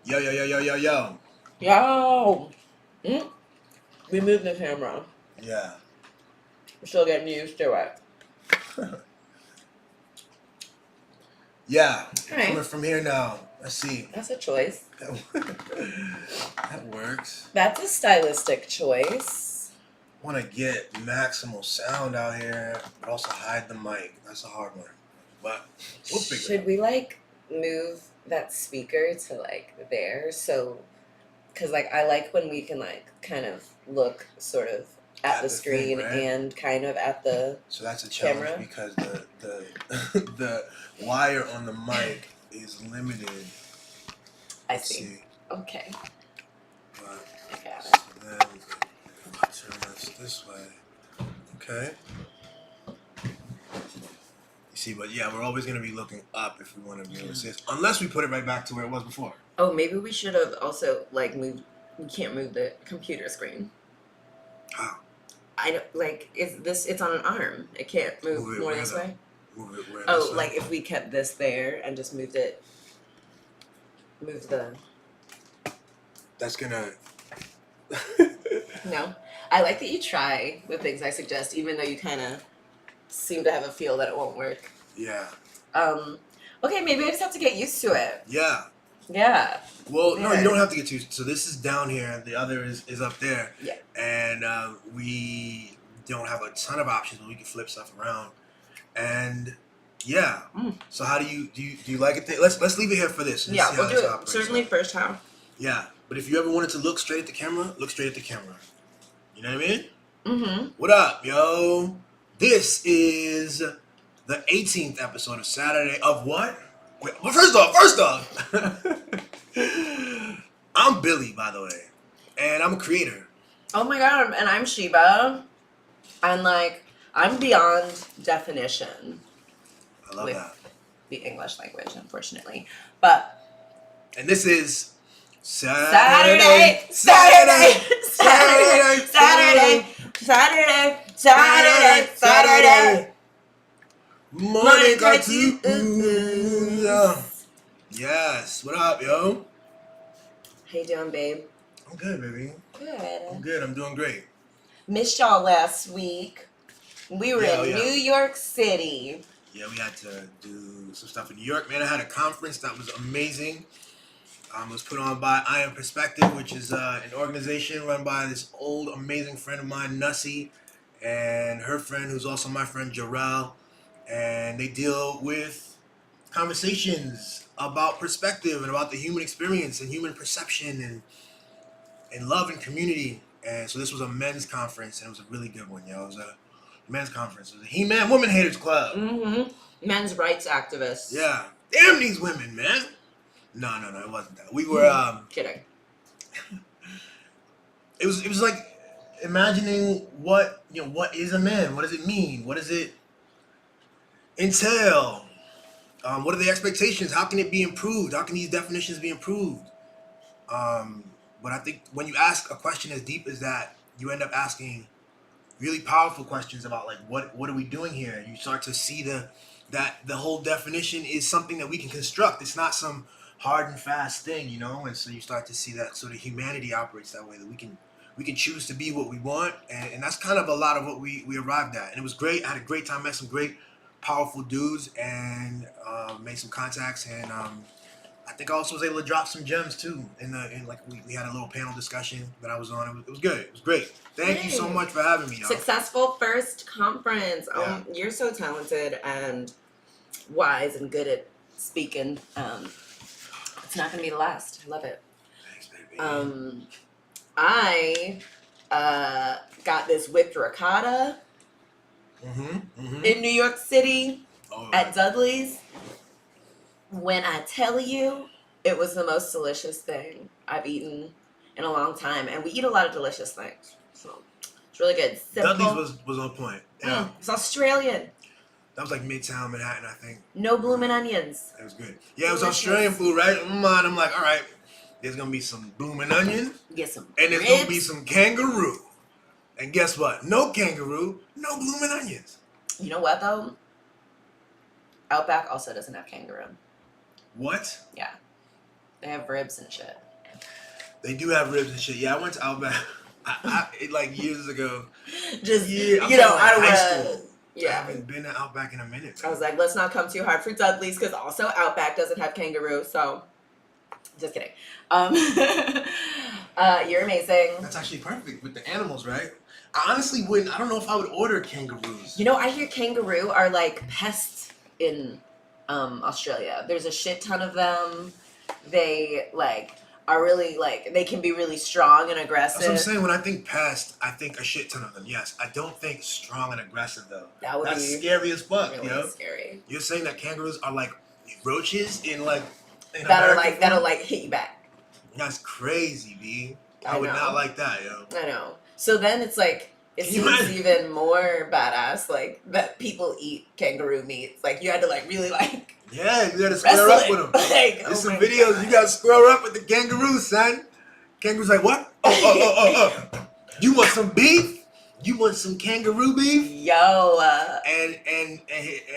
Yo, yo, yo, yo, yo, yo. Yo! We moved the camera. Yeah. We're still getting used to it. Yeah. Right. Coming from here now. Let's see. That's a choice. That works. That's a stylistic choice. Want to get maximal sound out here, but also hide the mic. That's a hard one. But we'll figure it out. Should we, like, move that speaker to, like, there? So, because, like, I like when we can, like, kind of look sort of at the screen thing, right? and kind of at the So that's a challenge camera. because the the wire on the mic is limited. I see. Okay. But I got it. so then we can turn this way. Okay. You see, but yeah, we're always gonna be looking up if we want to be able to see this, unless we put it right back to where it was before. Oh, maybe we should have also, like, moved. We can't move the computer screen. How? I don't, like, it's on an arm. It can't move more this way. Move it where Oh, this way. like if we kept this there and just moved the. That's gonna. No, I like that you try the things I suggest, even though you kind of seem to have a feel that it won't work. Yeah. Okay, maybe I just have to get used to it. Yeah. Yeah. Well, no, Yeah. you don't have to get too. So this is down here. The other is up there. Yeah. And we don't have a ton of options, but we can flip stuff around. And yeah. So how do you like it? Let's leave it here for this. And Yeah, see how we'll do this it. operates Certainly out. first half. Yeah, but if you ever wanted to look straight at the camera, look straight at the camera. You know what I mean? Mm-hmm. What up, yo? This is the 18th episode of Saturday of what? Wait, well, first off, I'm Billy, by the way, and I'm a creator. Oh my god, and I'm Sheba, and like I'm beyond definition. I love with that. The English language, unfortunately, but. And this is Saturday. Morning cartoons. Yes. What up, yo? How you doing, babe? I'm good, baby. Good. I'm good. I'm doing great. Missed y'all last week. We were in New York City. Yeah, we had to do some stuff in New York. Man, I had a conference that was amazing. It was put on by I Am Perspective, which is an organization run by this old, amazing friend of mine, Nussie, and her friend, who's also my friend, Jarrell. And they deal with conversations about perspective and about the human experience and human perception and love and community. And so this was a men's conference, and it was a really good one, yo. It was a men's conference. It was a He-Man Woman Haters Club. Mm-hmm. Men's rights activists. Yeah. Damn these women, man. No, it wasn't that. We were kidding. It was like imagining what is a man? What does it mean? What does it entail? What are the expectations? How can it be improved? How can these definitions be improved? But I think when you ask a question as deep as that, you end up asking really powerful questions about like what are we doing here? You start to see that the whole definition is something that we can construct. It's not some hard and fast thing, you know, and so you start to see that sort of humanity operates that way, that we can choose to be what we want, and that's kind of a lot of what we arrived at. And it was great. I had a great time, met some great powerful dudes, and made some contacts, and I think I also was able to drop some gems too in like we had a little panel discussion that I was on. It was good. It was great. Thank you so much for having me, y'all. Successful first conference. Yeah. You're so talented and wise and good at speaking. It's not gonna be the last. I love it. Thanks, baby. I got this whipped ricotta in New York City at Dudley's. When I tell you, it was the most delicious thing I've eaten in a long time, and we eat a lot of delicious things, so it's really good. Simple. Dudley's was on point. Yeah, it's Australian. That was like Midtown Manhattan, I think. No bloomin' onions. It was good. Yeah, it was Australian food, right? I'm like, all right, there's gonna be some bloomin' onion. Get some and there's ribs. gonna be some kangaroo. And guess what? No kangaroo, no bloomin' onions. You know what though? Outback also doesn't have kangaroo. What? Yeah. They have ribs and shit. They do have ribs and shit. Yeah, I went to Outback like years ago. Just, yeah, out of high school. Yeah. I haven't been to Outback in a minute, man. I was like, let's not come too hard for Dudley's, because also Outback doesn't have kangaroo, so just kidding. You're amazing. That's actually perfect with the animals, right? I honestly wouldn't. I don't know if I would order kangaroos. I hear kangaroo are like pests in Australia. There's a shit ton of them. They are really they can be really strong and aggressive. That's what I'm saying. When I think pest, I think a shit ton of them. Yes, I don't think strong and aggressive though. That's scary as fuck. Really scary. You're saying that kangaroos are like roaches in that'll hit you back. That's crazy, B. I would not like that, yo. I know. So then it's like, it seems even more badass, that people eat kangaroo meat. You had to really yeah, you gotta square up with them. There's some videos, God. You gotta square up with the kangaroo, son. Kangaroo's like, what? Oh. You want some beef? You want some kangaroo beef? Yo. And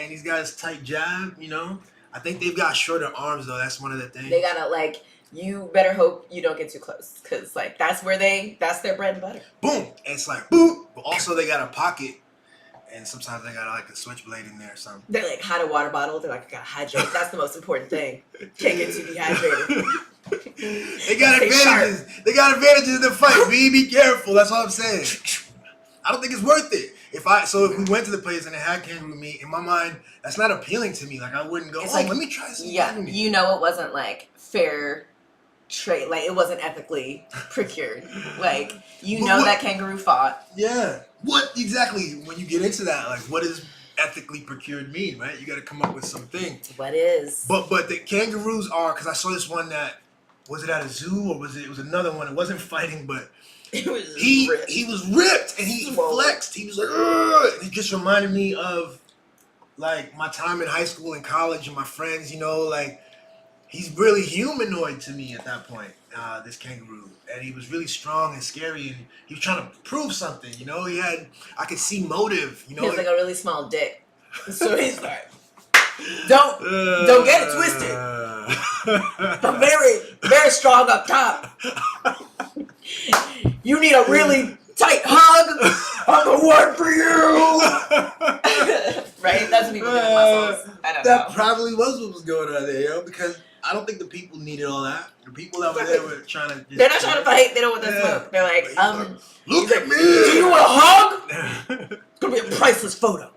he's got his tight jab, I think they've got shorter arms though. That's one of the things. They gotta you better hope you don't get too close, because that's their bread and butter. Boom! And it's like boom. But also they got a pocket, and sometimes they got a switchblade in there or something. They're had a water bottle. They're I gotta hydrate. That's the most important thing. Can't get too dehydrated. They got advantages. They got advantages in the fight. Be careful. That's all I'm saying. I don't think it's worth it. If we went to the place and it had kangaroo meat, in my mind, that's not appealing to me. I wouldn't go, let me try some kangaroo meat. It wasn't fair trade. It wasn't ethically procured. That kangaroo fought. Yeah. What exactly, when you get into that, what does ethically procured mean, right? You got to come up with something. What is? But the kangaroos are, because I saw this one that, was it at a zoo or was it was another one? It wasn't fighting, but he was ripped and he flexed. He was like, ugh! And it just reminded me of my time in high school and college and my friends, he's really humanoid to me at that point, this kangaroo. And he was really strong and scary, and he was trying to prove something, I could see motive, He has a really small dick. So he's like, don't get it twisted. I'm very, very strong up top. You need a really tight hug. I'm the one for you. Right? That's what people do with muscles. I don't know. That probably was what was going on there, because I don't think the people needed all that. The people that were there were trying to... They're not trying to fight. They don't want that smoke. They're like, look at me. Do you want a hug? It's going to be a priceless photo.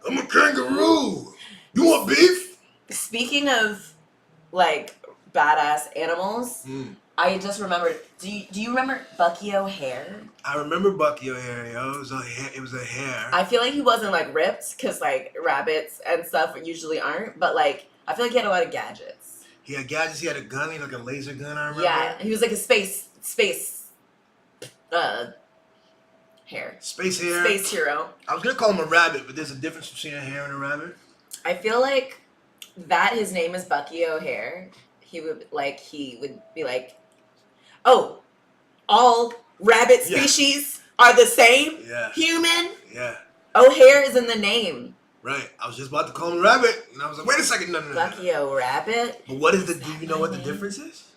I'm a kangaroo. You want beef? Speaking of, badass animals, I just remembered... Do you remember Bucky O'Hare? I remember Bucky O'Hare, yo. It was a hare. I feel like he wasn't, ripped, because, rabbits and stuff usually aren't, but, I feel like he had a lot of gadgets. He had gadgets. He had a gun. He had a laser gun, I remember. Yeah, he was a space hare. Space hare. Space hero. I was going to call him a rabbit, but there's a difference between a hare and a rabbit. I feel like that his name is Bucky O'Hare. He would be like, oh, all rabbit species are the same? Yeah. Human? Yeah. O'Hare is in the name. Right. I was just about to call him rabbit, and I was like, wait a second. No. Bucky O'Rabbit? But do you know what the difference is?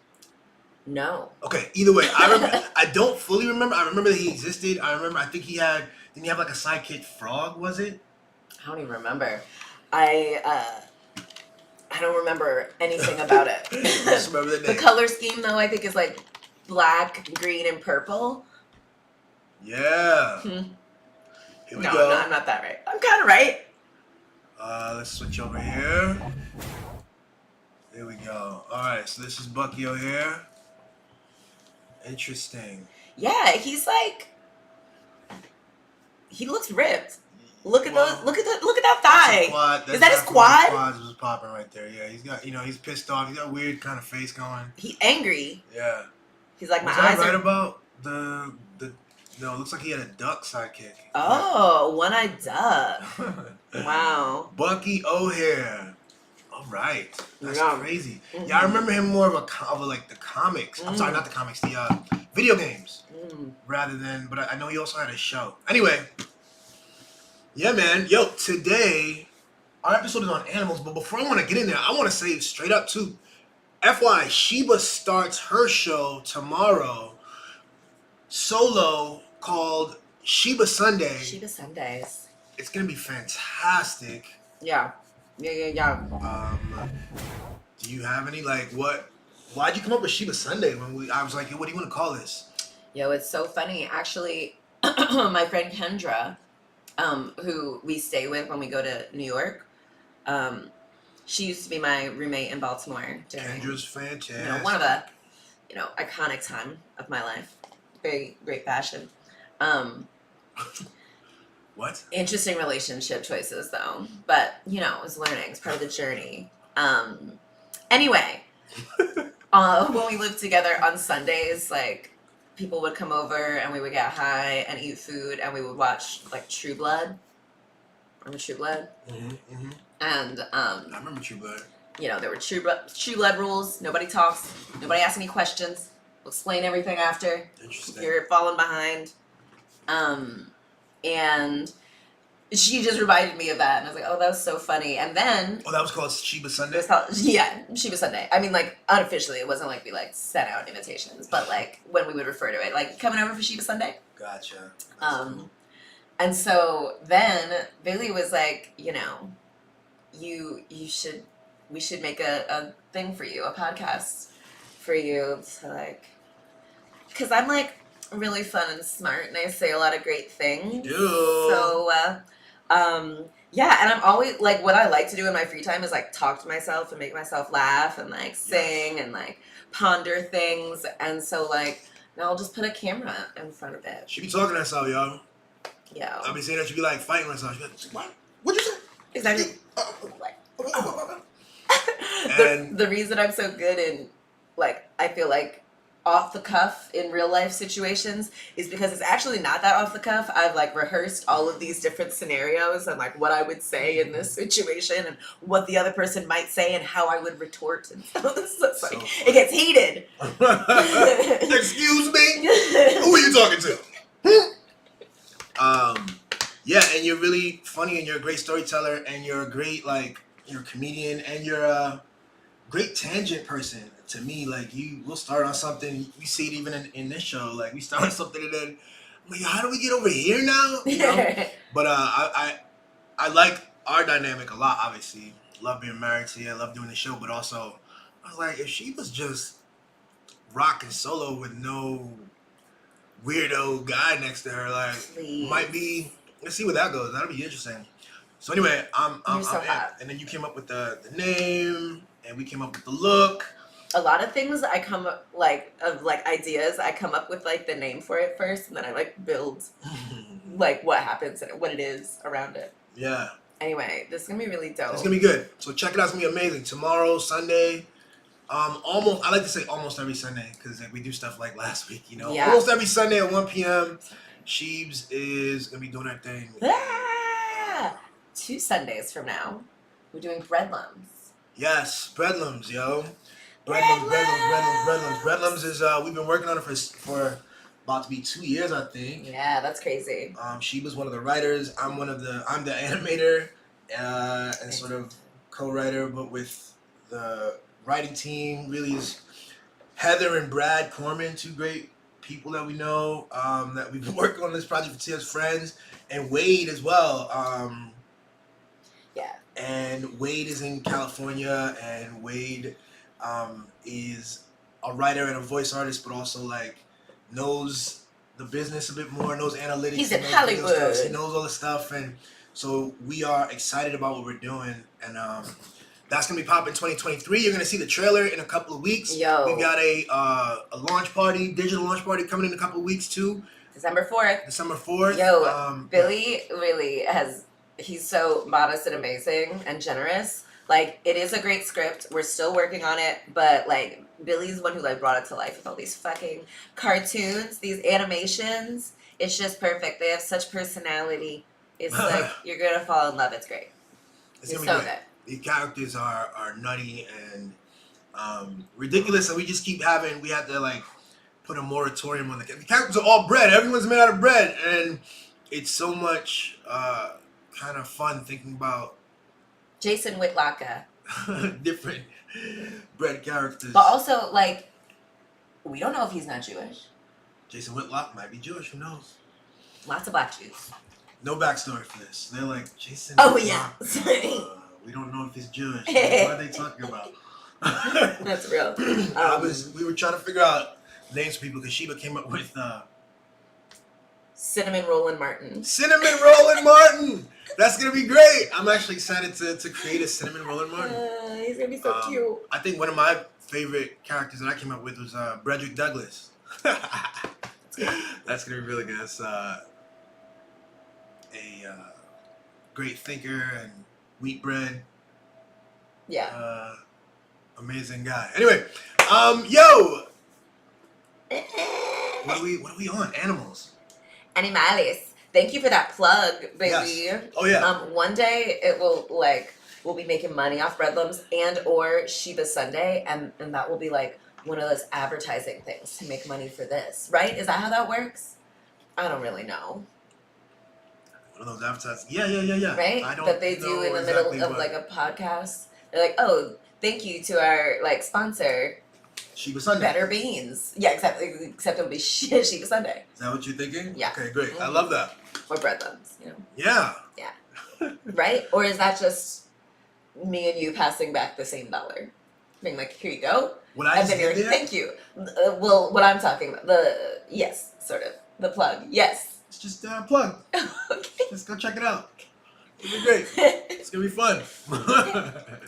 No. Okay, either way, I don't fully remember. I remember that he existed. I think he had, didn't he have a sidekick frog, was it? I don't even remember. I don't remember anything about it. I just remember the name. The color scheme, though, I think is black, green, and purple. Yeah. Here we go. No, I'm not that right. I'm kind of right. Let's switch over here. There we go. All right, so this is Bucky O'Hare. Interesting. Yeah, he's he looks ripped. Look at that thigh. Is that his quad? His quads was popping right there. Yeah, he's got, he's pissed off. He's got a weird kind of face going. He's angry. Yeah. He's like, my eyes. Was that right about the? No, it looks like he had a duck sidekick. Oh, one-eyed duck. Wow. Bucky O'Hare. All right. That's crazy. Mm-hmm. Yeah, I remember him more of the comics. I'm sorry, not the comics, the video games. Rather than, but I know he also had a show. Anyway. Yeah, man. Yo, today Our episode is on animals, but before I want to get in there, I want to say straight up too. FYI, Sheba starts her show tomorrow, solo, called Sheba Sunday. Sheba Sundays. It's gonna be fantastic. Yeah. Yeah. Do you have any what? Why'd you come up with Sheba Sunday when I was like, what do you want to call this? Yo, it's so funny. Actually, my friend Kendra, who we stay with when we go to New York, she used to be my roommate in Baltimore. Kendra's fantastic. One of the, iconic time of my life. Very great fashion. What? Interesting relationship choices though, but it's learning. It's part of the journey. Anyway, when we lived together on Sundays, people would come over and we would get high and eat food and we would watch True Blood. Remember True Blood? Mm-hmm. And I remember True Blood. There were True Blood rules. Nobody talks. Nobody asks any questions. We'll explain everything after. Interesting. You're falling behind. And she just reminded me of that, and I was like, "Oh, that was so funny." And then, that was called Sheba Sunday. It was called, Sheba Sunday. I mean, unofficially, it wasn't like we sent out invitations, but when we would refer to it, coming over for Sheba Sunday. Gotcha. Cool. And so then Bailey was like, we should make a thing for you, a podcast for you to because I'm really fun and smart, and I say a lot of great things. You do. So, yeah, and I'm always what I like to do in my free time is talk to myself and make myself laugh and sing and ponder things. And so now I'll just put a camera in front of it. She be talking to herself, yo. Yeah. I be saying that she be fighting with herself. She be like, what? What'd you say? Exactly. And the reason I'm so good in I feel off the cuff in real life situations is because it's actually not that off the cuff. I've rehearsed all of these different scenarios and what I would say in this situation and what the other person might say and how I would retort, and so it's it gets heated. Excuse me? Who are you talking to? Yeah, and you're really funny and you're a great storyteller and you're a great you're a comedian and you're a great tangent person. To me, we'll start on something. We see it even in this show. We start on something and then, I'm like, how do we get over here now? But I like our dynamic a lot. Obviously, love being married to you. I love doing the show. But also, I was like, if she was just rocking solo with no weirdo guy next to her, might be. Let's see where that goes. That'll be interesting. So anyway, I'm so hot. And then you came up with the name, and we came up with the look. A lot of things I come up ideas. I come up with the name for it first, and then I build what happens and what it is around it. Yeah. Anyway, this is gonna be really dope. It's gonna be good. So check it out. It's gonna be amazing. Tomorrow, Sunday. Almost. I like to say almost every Sunday because we do stuff like last week. Yeah. Almost every Sunday at 1 p.m. Sheebs is gonna be doing her thing. 2 Sundays from now, we're doing Breadlums. Yes, Breadlums, yo. Breadlums is we've been working on it for about to be 2 years, I think. Yeah, that's crazy. Sheba's one of the writers. I'm the animator and sort of co-writer, but with the writing team really is Heather and Brad Corman, 2 great people that we know that we've been working on this project for 2 years, friends, and Wade as well. Yeah. And Wade is in California, and Wade is a writer and a voice artist, but also knows the business a bit more, knows analytics. He's in Hollywood. He knows all the stuff, and so we are excited about what we're doing, and that's gonna be popping 2023. You're gonna see the trailer in a couple of weeks. Yo, we got a launch party, digital launch party coming in a couple of weeks too. December 4th. December 4th. Yo, Billy really he's so modest and amazing and generous. It is a great script. We're still working on it, but Billy's the one who brought it to life with all these fucking cartoons, these animations. It's just perfect. They have such personality. It's you're gonna fall in love. It's great. It's so good. The characters are nutty and ridiculous, and we just keep we had to put a moratorium on the characters are all bread. Everyone's made out of bread, and it's so much kind of fun thinking about Jason Whitlocka. Different bread characters. But also, like, we don't know if he's not Jewish. Jason Whitlock might be Jewish. Who knows? Lots of black Jews. No backstory for this. They're like, Jason yeah. We don't know if he's Jewish. What are they talking about? That's real. We were trying to figure out names for people because Sheba came up with Cinnamon Rollin' Martin. Cinnamon Rollin' Martin! That's gonna be great. I'm actually excited to create a Cinnamon Rollin' Martin. He's gonna be so cute. I think one of my favorite characters that I came up with was Frederick Douglass. That's gonna be really good. That's a great thinker and wheat bread. Yeah. Amazing guy. Anyway, yo, what are we on? Animals. Animales. Thank you for that plug, baby. Yes. Oh yeah. One day we'll be making money off Breadlums and or Sheba Sunday, and that will be like one of those advertising things to make money for this, right? Is that how that works? I don't really know. One of those advertising. Yeah. Right? I don't that they do in the middle of like a podcast. They're like, oh, thank you to our like sponsor. Sheba Sunday. Better beans. Yeah, except it'll be Sheba Sunday. Is that what you're thinking? Yeah. Okay, great. Mm-hmm. I love that. Or Breadlums, you know. Yeah. Yeah. Right? Or is that just me and you passing back the same dollar? Being like, here you go. And then you're like, thank you. Well, what I'm talking about, yes, sort of. The plug. Yes. It's just a plug. Okay. Just go check it out. It'll be great. It's gonna be fun.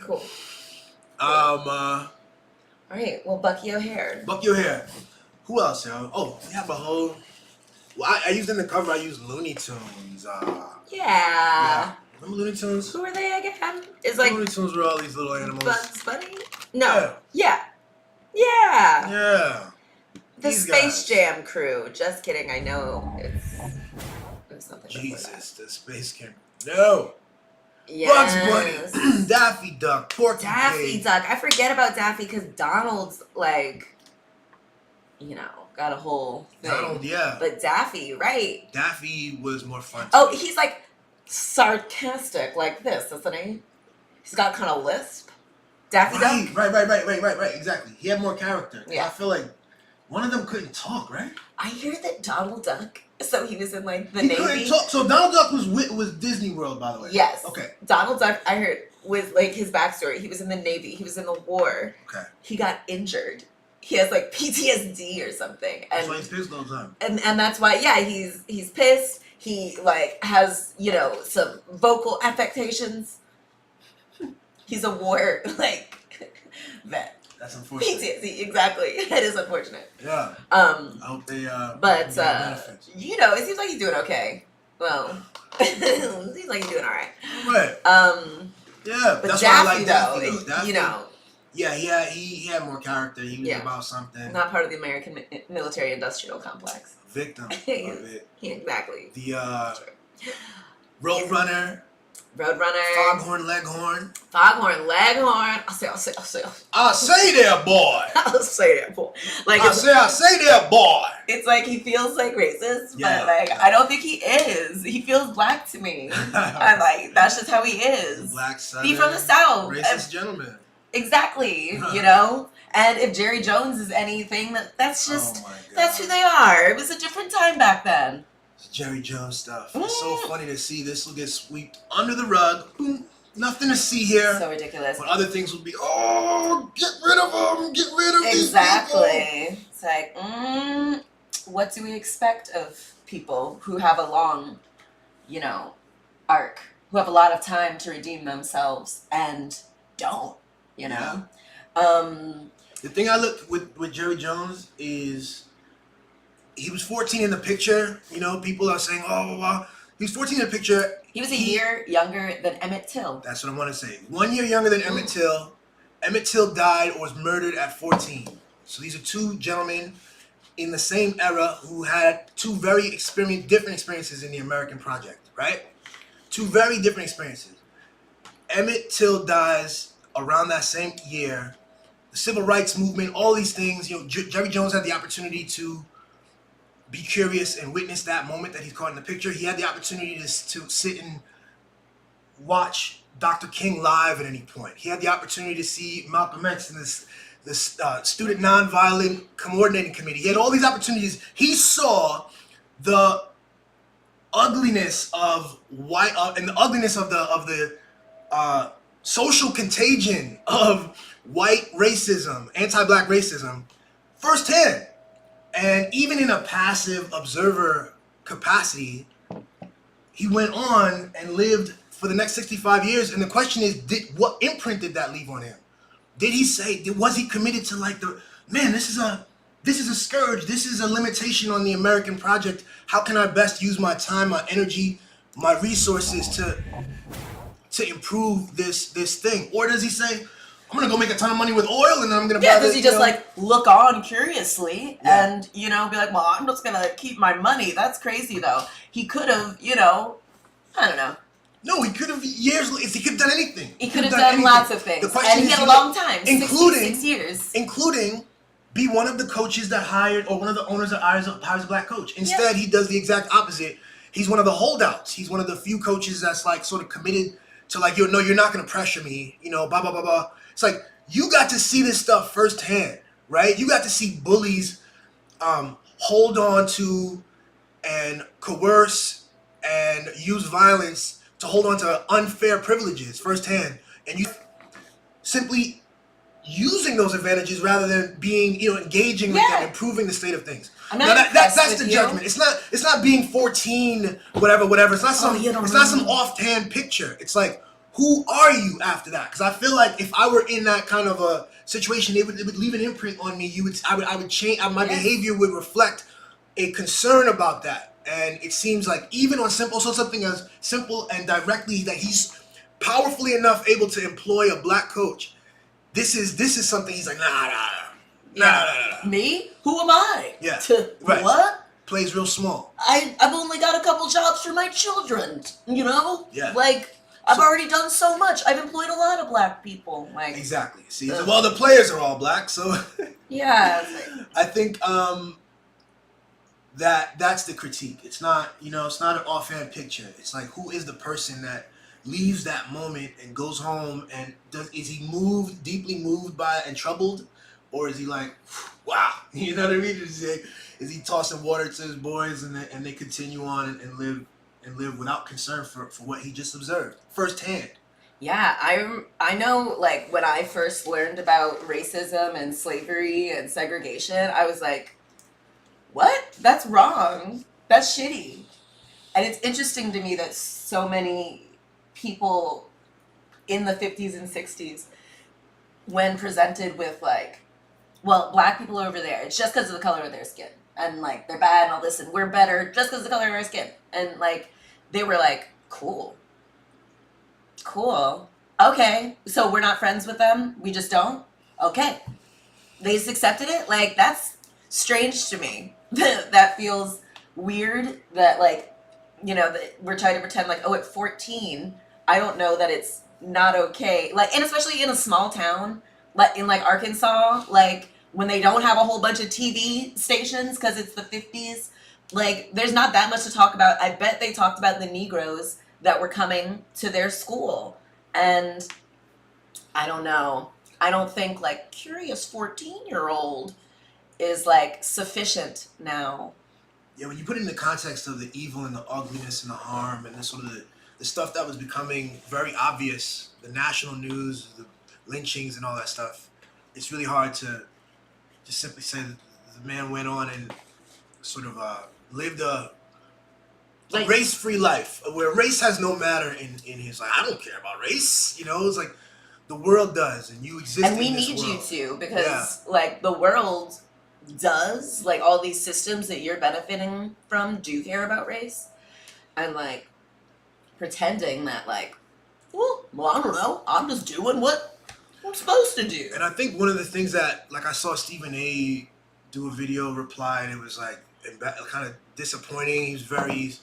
Cool. All right. Well, Bucky O'Hare. Bucky O'Hare. Who else, yo? Oh, we have a whole. Well, I used in the cover. I used Looney Tunes. Yeah. Remember Looney Tunes? Who are they again? It's like Looney Tunes were all these little animals. Bugs Bunny. No. Yeah. The These Space guys. Jam crew. Just kidding. I know it's something. Jesus, the Space Camp. No. Yes. Bugs Bunny, Daffy Duck, Porky Daffy Pig. Duck. I forget about Daffy because Donald's like, got a whole thing. Donald, yeah. But Daffy, right? Daffy was more fun. Oh, he's like sarcastic like this, isn't he? He's got kind of lisp. Daffy Duck. Right. Exactly. He had more character. Yeah. I feel like one of them couldn't talk, right? I hear that Donald Duck. So he was in like the He Navy. couldn't talk. So Donald Duck was Disney World, by the way. Yes. Okay. Donald Duck, I heard, was like his backstory. He was in the Navy. He was in the war. Okay. He got injured. He has like PTSD or something. That's why he's pissed all the time. And that's why, yeah, he's pissed. He like has, some vocal affectations. He's a war like vet. That's unfortunate. PTSD, exactly. That is unfortunate. Yeah. I hope they but get benefits. it seems like he's doing okay. Well, it seems like he's doing all right. Right. Yeah, but that's Daffy, why I like Daffy, Daffy. Yeah, he had more character. He was about something. Not part of the American military-industrial complex. Victim of it. Exactly. The Roadrunner. Foghorn Leghorn. I'll say. I say there, boy. I'll say that, boy. Like I say there, boy. It's like he feels like racist, Yeah. but like I don't think he is. He feels black to me. I'm like, that's just how he is. Black Southern. He from the South. Racist gentleman. Exactly. And if Jerry Jones is anything, that's just Oh my God. that's who they are. It was a different time back then. It's Jerry Jones stuff. It's so funny to see this will get swept under the rug. Boom. Nothing to see here. So ridiculous. When other things will be, get rid of them. Get rid of these Exactly. It's like, what do we expect of people who have a long, arc, who have a lot of time to redeem themselves and don't, Yeah. The The thing I looked with Jerry Jones is he was 14 in the picture. People are saying, he was 14 in the picture. He was a year younger than Emmett Till. That's what I want to say. 1 year younger than Emmett Till. Emmett Till died or was murdered at 14. So these are two gentlemen in the same era who had two very different experiences in the American project, right? Two very different experiences. Emmett Till dies around that same year. The civil rights movement, all these things. Jerry Jones had the opportunity to be curious and witness that moment that he's caught in the picture. He had the opportunity to sit and watch Dr. King live at any point. He had the opportunity to see Malcolm X in this Student Nonviolent Coordinating Committee. He had all these opportunities. He saw the ugliness of white and the ugliness of the social contagion of white racism, anti-black racism, firsthand. And even in a passive observer capacity, he went on and lived for the next 65 years. And the question is, what imprint did that leave on him? Did he say, was he committed to like this is a scourge, this is a limitation on the American project. How can I best use my time, my energy, my resources to improve this thing? Or does he say, I'm gonna go make a ton of money with oil and then I'm gonna buy does he just like look on curiously and be like, well, I'm just gonna keep my money? That's crazy though. He could have, I don't know. No, he could have he could have done anything. He could have done lots of things. And he had a long time, including 66 years. Including be one of the coaches that hired, or one of the owners that hires a black coach. Instead, he does the exact opposite. He's one of the holdouts. He's one of the few coaches that's like sort of committed to like, you're not gonna pressure me, blah, blah, blah, blah. It's like, you got to see this stuff firsthand, right? You got to see bullies hold on to and coerce and use violence to hold on to unfair privileges firsthand. And you simply using those advantages rather than being, engaging with them, improving the state of things. That's the judgment. It's not being 14, whatever. It's not some offhand picture. It's like, who are you after that? Because I feel like if I were in that kind of a situation, it would leave an imprint on me. I would change. My behavior would reflect a concern about that. And it seems like even on something as simple and directly that he's powerfully enough able to employ a black coach. This is something he's like, nah. Me? Who am I? Yeah. Right. What? Plays real small. I've only got a couple jobs for my children. Yeah. Like, I've already done so much. I've employed a lot of black people. Like, exactly. See, well, the players are all black, so yeah. I think that's the critique. It's not, it's not an offhand picture. It's like, who is the person that leaves that moment and goes home and is he deeply moved by and troubled, or is he like, wow, you know what I mean? Is he tossing water to his boys and they continue on and live without concern for what he just observed firsthand? Yeah, I know, like, when I first learned about racism and slavery and segregation, I was like, what? That's wrong. That's shitty. And it's interesting to me that so many people in the 50s and 60s, when presented with, like, well, black people are over there, it's just because of the color of their skin. And, like, they're bad and all this, and we're better just because of the color of our skin. And, like, they were like, cool. Okay, so we're not friends with them? We just don't? Okay. They just accepted it? Like, that's strange to me. That feels weird that, like, that we're trying to pretend like, oh, at 14, I don't know that it's not okay. Like, and especially in a small town, like in, like, Arkansas, like, when they don't have a whole bunch of TV stations because it's the 50s, like, there's not that much to talk about. I bet they talked about the Negroes that were coming to their school. And I don't know. I don't think, like, curious 14-year-old is, like, sufficient now. Yeah, when you put it in the context of the evil and the ugliness and the harm and the sort of the stuff that was becoming very obvious, the national news, the lynchings and all that stuff, it's really hard to just simply say that the man went on and sort of lived a race-free life where race has no matter in his life. I don't care about race, it's like the world does, and you exist in this world. And we need you to, because like, the world does, like, all these systems that you're benefiting from do care about race, and, like, pretending that, like, well, I don't know, I'm just doing what I'm supposed to do. And I think one of the things that, like, I saw Stephen A. do a video reply, and it was like kind of disappointing. He was very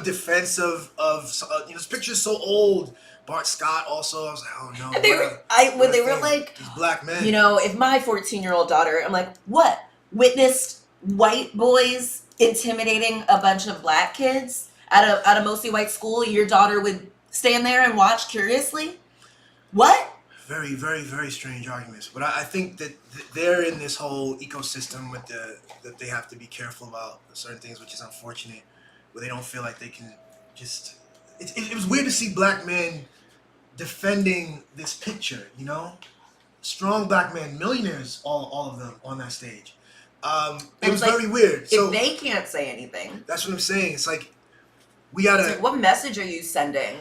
defensive of this picture's so old. Bart Scott also, I was like, oh no. And they were like, these black men. If my 14-year-old daughter, I'm like, what? Witnessed white boys intimidating a bunch of black kids at a mostly white school, your daughter would stand there and watch curiously? What? Very, very, very strange arguments. But I think that they're in this whole ecosystem with that they have to be careful about certain things, which is unfortunate, where they don't feel like they can just... It was weird to see black men defending this picture, you know? Strong black men, millionaires, all of them on that stage. It was like, very weird. So if they can't say anything. That's what I'm saying. It's like, we gotta... Like, what message are you sending,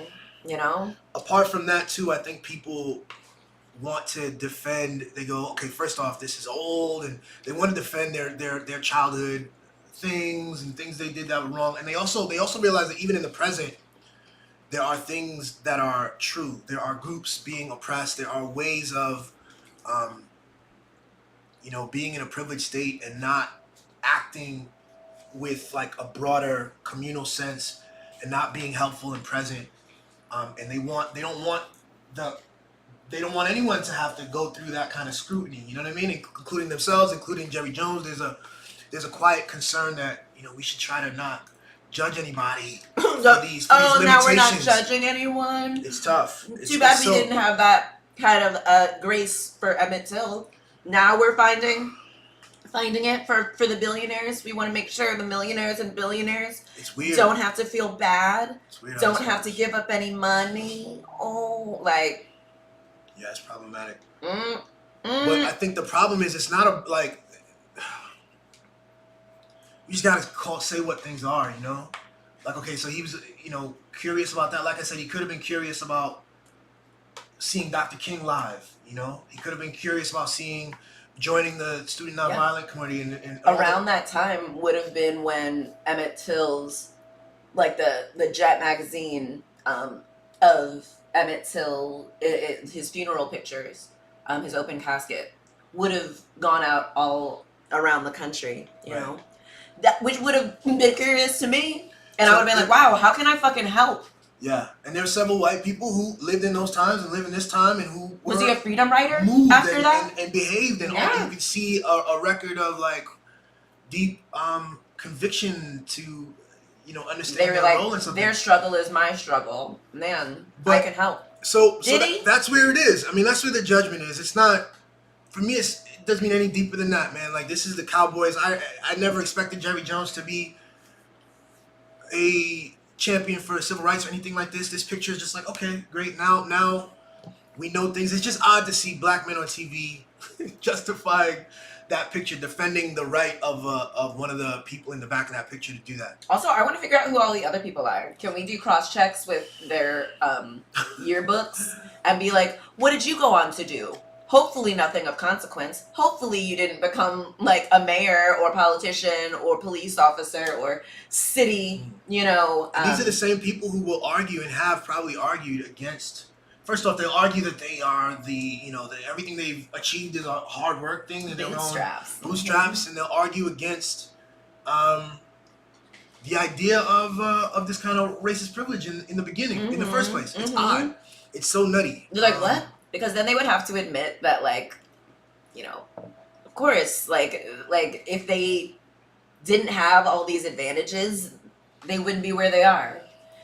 you know? Apart from that, too, I think people want to defend... They go, okay, first off, this is old, and they want to defend their childhood things and things they did that were wrong. And they also realize that even in the present, there are things that are true. There are groups being oppressed. There are ways of... being in a privileged state and not acting with like a broader communal sense and not being helpful and present. And they don't want anyone to have to go through that kind of scrutiny. You know what I mean? Including themselves, including Jerry Jones. There's a quiet concern that, we should try to not judge anybody for these limitations. Now we're not judging anyone. It's tough. Too bad we didn't have that kind of grace for Emmett Till. Now we're finding it for the billionaires. We want to make sure the millionaires and billionaires don't have to feel bad. Don't have to give up any money. Yeah, it's problematic. But I think the problem is it's not we just gotta say what things are, Like, okay, so he was, curious about that. Like I said, he could have been curious about seeing Dr. King live. He could have been curious about joining the Student Nonviolent Committee. And around that time would have been when Emmett Till's, like the Jet magazine of Emmett Till, his funeral pictures, his open casket, would have gone out all around the country, you know? Which would have been curious to me. And I would have been like, wow, how can I fucking help? Yeah, and there were several white people who lived in those times and live in this time and who was he a freedom writer moved after that? And behaved and you could see a record of like deep conviction to understand their role in something. Their struggle is my struggle, man. I can help. So that's where it is. I mean, that's where the judgment is. It's not for me. It doesn't mean any deeper than that, man. Like, this is the Cowboys. I never expected Jerry Jones to be a champion for civil rights or anything like this. This picture is just like, okay, great. Now we know things. It's just odd to see black men on TV justifying that picture, defending the right of one of the people in the back of that picture to do that. Also, I want to figure out who all the other people are. Can we do cross checks with their yearbooks and be like, what did you go on to do? Hopefully nothing of consequence. Hopefully you didn't become like a mayor or politician or police officer or city, these are the same people who will argue and have probably argued against. First off, they'll argue that they are that everything they've achieved is a hard work thing. That bootstraps, and they'll argue against the idea of this kind of racist privilege in the beginning, in the first place. It's odd. It's so nutty. You're like, what? Because then they would have to admit that, of course, if they didn't have all these advantages, they wouldn't be where they are.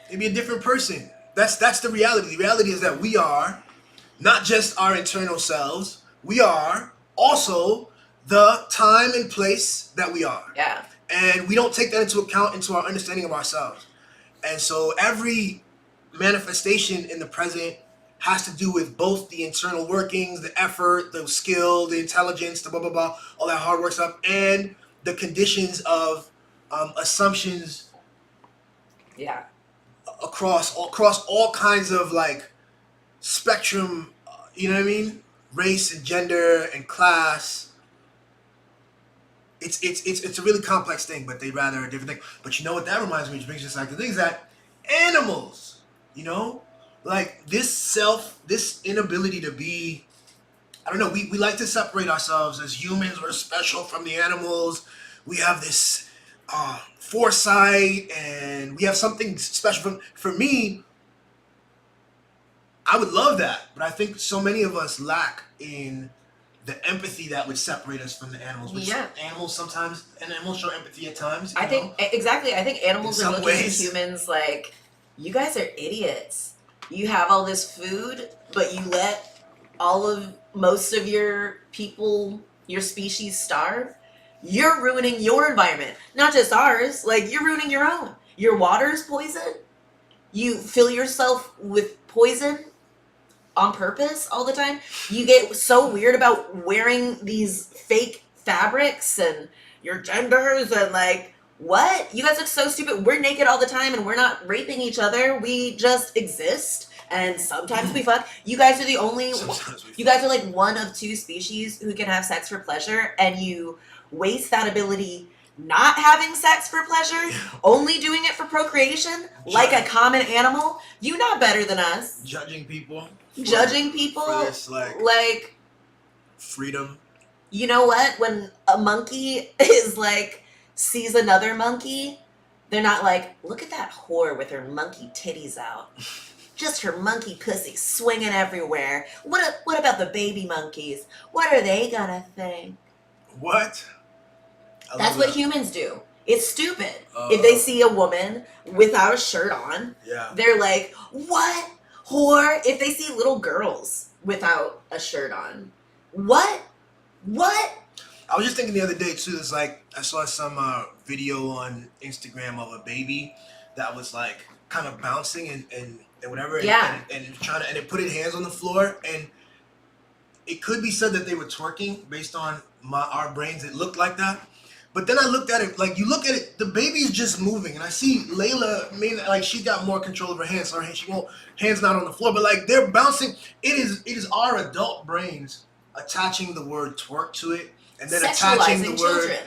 They'd be a different person. That's the reality. The reality is that we are not just our internal selves. We are also the time and place that we are. Yeah. And we don't take that into account into our understanding of ourselves. And so every manifestation in the present has to do with both the internal workings, the effort, the skill, the intelligence, the blah, blah, blah, all that hard work stuff, and the conditions of assumptions across all kinds of spectrum, you know what I mean? Race and gender and class. It's a really complex thing, but they'd rather a different thing. But you know what that reminds me, which brings us back to the things that animals, this inability to be, I don't know, we like to separate ourselves as humans. We're special from the animals. We have this foresight, and we have something special. For me, I would love that, but I think so many of us lack in the empathy that would separate us from the animals. Which animals show empathy at times. I think animals are looking at humans like, you guys are idiots. You have all this food, but you let most of your people, your species starve. You're ruining your environment, not just ours. Like, you're ruining your own. Your water's poison. You fill yourself with poison on purpose all the time. You get so weird about wearing these fake fabrics and your genders and like, what? You guys look so stupid. We're naked all the time and we're not raping each other. We just exist. And sometimes we fuck. You guys are the only. You guys are like one of two species who can have sex for pleasure, and you waste that ability not having sex for pleasure, only doing it for procreation, like a common animal. You not better than us. Judging people For this, like freedom. You know what? When a monkey is like sees another monkey, they're not like, look at that whore with her monkey titties out. Just her monkey pussy swinging everywhere. What about the baby monkeys? What are they gonna think? What? That's what humans do. It's stupid. If they see a woman without a shirt on, they're like, what? Whore. If they see little girls without a shirt on, what? I was just thinking the other day too, it's like, I saw some video on Instagram of a baby that was like kind of bouncing and whatever. And trying to, and it put its hands on the floor, and it could be said that they were twerking based on our brains. It looked like that. But then I looked at it, like, you look at it, the baby is just moving, and I see Layla, like, she's got more control of her hands, so hands not on the floor, but like, they're bouncing. It is our adult brains attaching the word twerk to it, and then attaching the word,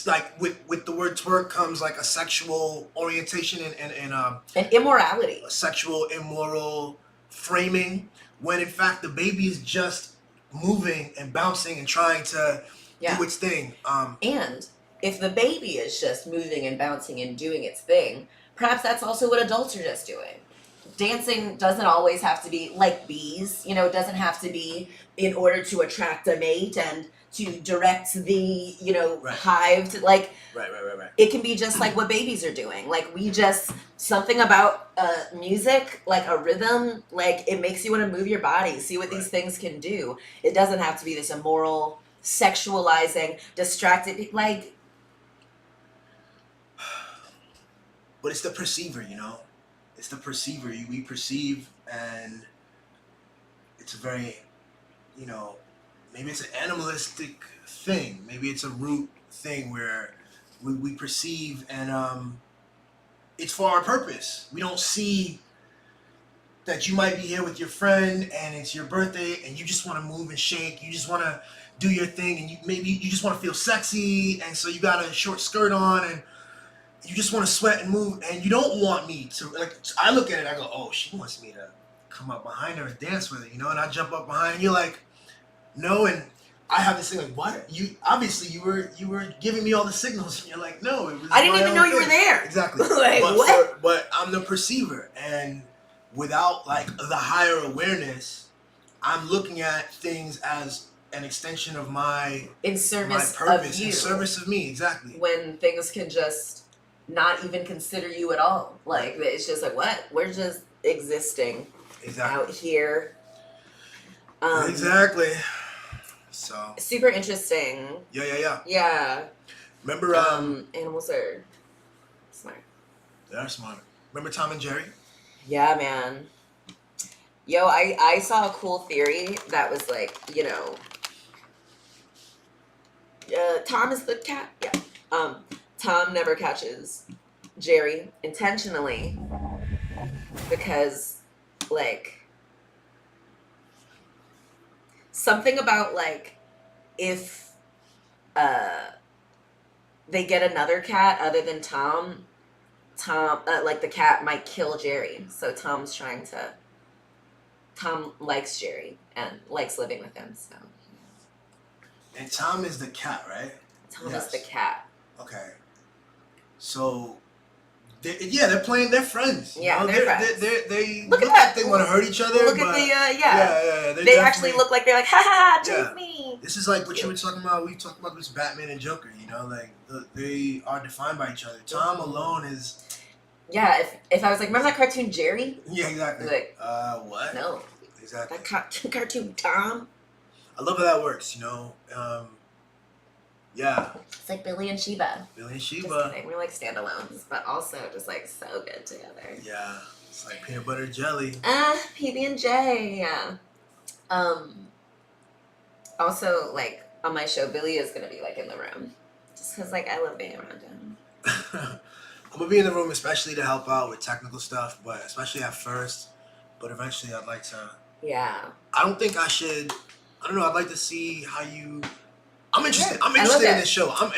like, with the word twerk comes like a sexual orientation and immorality, a sexual immoral framing, when in fact the baby is just moving and bouncing and trying to do its thing. And if the baby is just moving and bouncing and doing its thing, perhaps that's also what adults are just doing. Dancing doesn't always have to be like bees, it doesn't have to be in order to attract a mate and to direct the, hive to like. Right. It can be just like what babies are doing. Like, something about music, like a rhythm, like it makes you want to move your body, see what these things can do. It doesn't have to be this immoral, sexualizing, distracted, like. But it's the perceiver, It's the perceiver. We perceive, and it's a very, maybe it's an animalistic thing. Maybe it's a root thing where we perceive, and it's for our purpose. We don't see that you might be here with your friend, and it's your birthday, and you just want to move and shake. You just want to do your thing, and you just want to feel sexy, and so you got a short skirt on, and you just want to sweat and move, and you don't want me to, like, I look at it, I go, oh, she wants me to come up behind her and dance with her, and I jump up behind, and you're like, no, and I have this thing like, what? You were giving me all the signals, and you're like, no, it was. I didn't even know you were there. Exactly. Like, what? But I'm the perceiver, and without, like, the higher awareness, I'm looking at things as an extension of my purpose, of you. In service of me, exactly. When things can just not even consider you at all. Like, it's just like, what? We're just existing out here. Exactly. So. Super interesting. Yeah. Remember, animals are smart. They are smart. Remember Tom and Jerry? Yeah, man. Yo, I saw a cool theory that was like, Tom is the cat. Yeah. Tom never catches Jerry intentionally because, like, something about, like, if they get another cat other than Tom, like, the cat might kill Jerry. So Tom likes Jerry and likes living with him. So. And Tom is the cat, right? Tom is the cat. Okay. So, they're playing. They're friends. Yeah, they're friends. They look like they want to hurt each other. Look at the Yeah. They actually look like they're like, ha, take me. This is like what you were talking about. We talked about this Batman and Joker. Like they are defined by each other. Tom alone is Yeah, if I was like, remember that cartoon Jerry? Yeah, exactly. Like, what? No. Exactly. That cartoon Tom. I love how that works, you know. Yeah. It's like Billy and Sheba. Billy and Sheba. Just kidding. We're like standalones, but also just like so good together. Yeah. It's like peanut butter and jelly. PB&J. Yeah. Also, like on my show, Billy is gonna be like in the room, just because like I love being around him. I'm gonna be in the room especially to help out with technical stuff, but especially at first. But eventually, I'd like to. Yeah. I don't think I should. I don't know. I'd like to see how you. I'm interested. Yeah, I'm interested in this show. I'm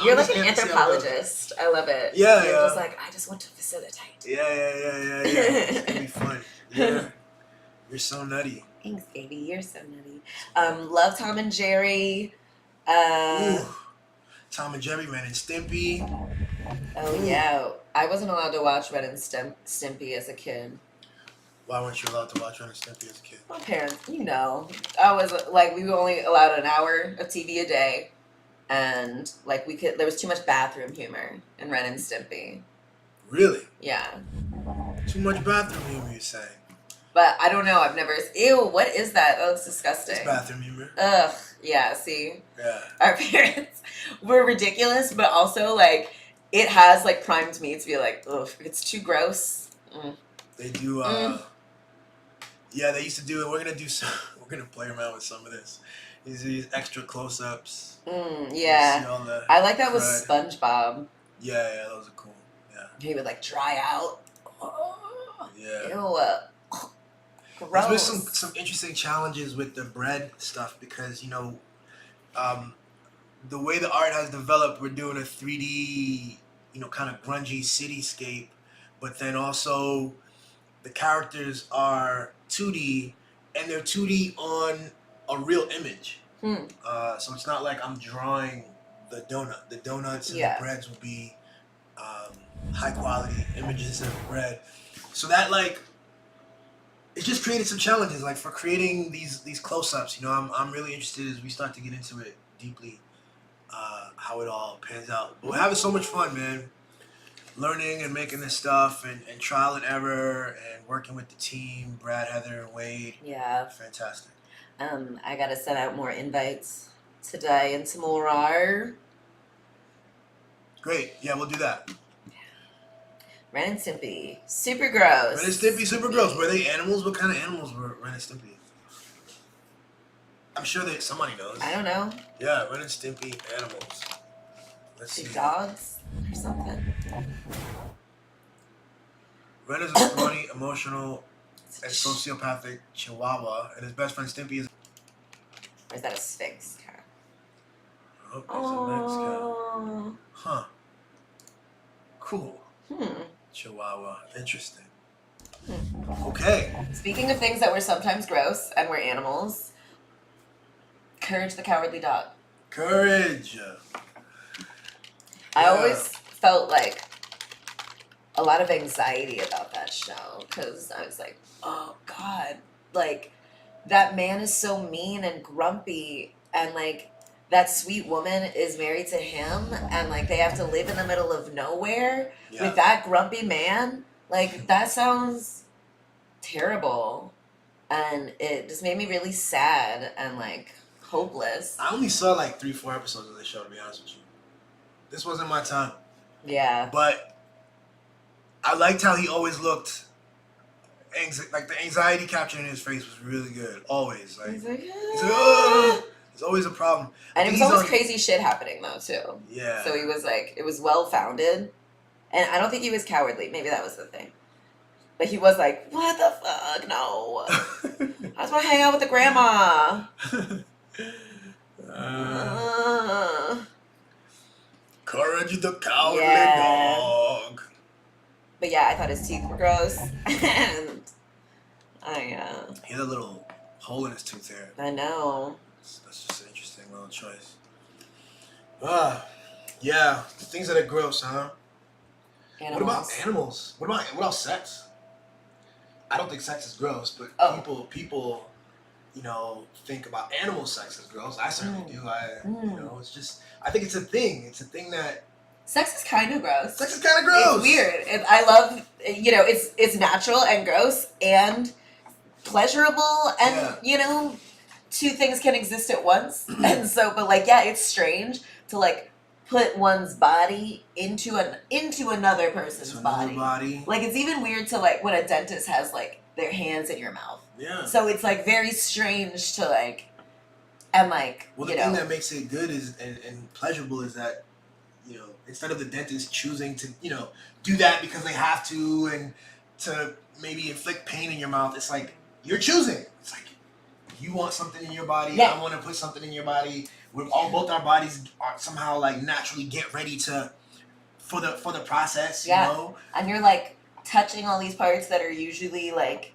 You're like an anthropologist. I love it. Yeah, You're just like, I just want to facilitate. Yeah. It's gonna be fun. Yeah. You're so nutty. Thanks, baby. You're so nutty. Love Tom and Jerry. Tom and Jerry, Ren and Stimpy. Oh yeah, I wasn't allowed to watch Ren and Stimpy as a kid. Why weren't you allowed to watch Ren and Stimpy as a kid? My parents, you know, I was like, we were only allowed an hour of TV a day, and like there was too much bathroom humor in Ren and Stimpy. Really? Yeah. Too much bathroom humor, you're saying? But I don't know. I've never. Ew, what is that? That looks disgusting. It's bathroom humor. Ugh. Yeah. See. Yeah. Our parents were ridiculous, but also like it has like primed me to be like, ugh, it's too gross. They do. Yeah, they used to do it. We're gonna play around with some of this. These extra close-ups. Yeah. I like that with SpongeBob. Yeah, those are cool. Yeah. He would like dry out. Yeah. Ew. Gross. There's been some interesting challenges with the bread stuff because, you know, the way the art has developed, we're doing a 3D, you know, kind of grungy cityscape, but then also the characters are 2D and they're 2D on a real image. So it's not like I'm drawing the donut. The donuts and the breads will be high quality images of bread. So that like it just created some challenges, like for creating these close-ups. You know, I'm really interested as we start to get into it deeply, how it all pans out. But we're having so much fun, man. Learning and making this stuff and trial and error and working with the team, Brad, Heather, and Wade. Yeah. Fantastic. I gotta send out more invites today and tomorrow. Great. Yeah, we'll do that. Ren and Stimpy. Super gross. Ren and Stimpy, super gross. Were they animals? What kind of animals were Ren and Stimpy? I'm sure that somebody knows. I don't know. Yeah, Ren and Stimpy animals. Let's see. Dogs or something. Ren is a scrawny, emotional, and sociopathic chihuahua, and his best friend Stimpy is... Or is that a Sphinx cat? Oh, it's a Manx cat. Huh. Cool. Chihuahua. Interesting. Okay. Speaking of things that were sometimes gross and were animals, Courage the Cowardly Dog. Courage. I always felt like a lot of anxiety about that show because I was like, oh God, like that man is so mean and grumpy, and like that sweet woman is married to him, and like they have to live in the middle of nowhere with that grumpy man. Like that sounds terrible, and it just made me really sad and like hopeless. I only saw like 3-4 episodes of this show, to be honest with you. This wasn't my time. Yeah. But I liked how he always looked. Like the anxiety captured in his face was really good. Always. Like, he's like, it's always a problem. And it was always crazy shit happening though too. Yeah. So he was like, it was well founded, and I don't think he was cowardly. Maybe that was the thing. But he was like, what the fuck? No. I just want to hang out with the grandma. Courage the Cowardly Dog. But yeah, I thought his teeth were gross. And he had a little hole in his tooth there. I know. That's just an interesting little choice. Yeah. Things that are gross, huh? Animals. What about animals? What about sex? I don't think sex is gross, but people, you know, think about animal sex as gross. I certainly do. You know, it's just, I think it's a thing. It's a thing that Sex is kind of gross. Sex is kind of gross. It's weird. I love, it's natural and gross and pleasurable, and two things can exist at once. And so, but like, yeah, it's strange to like put one's body into another person's body. Like, it's even weird to like when a dentist has like their hands in your mouth. Yeah. So it's like very strange to like, and like, well, the thing that makes it good is and pleasurable is that, instead of the dentist choosing to, do that because they have to and to maybe inflict pain in your mouth, it's like you're choosing. It's like you want something in your body, I want to put something in your body. Both our bodies are somehow like naturally get ready for the process, you know? And you're like touching all these parts that are usually like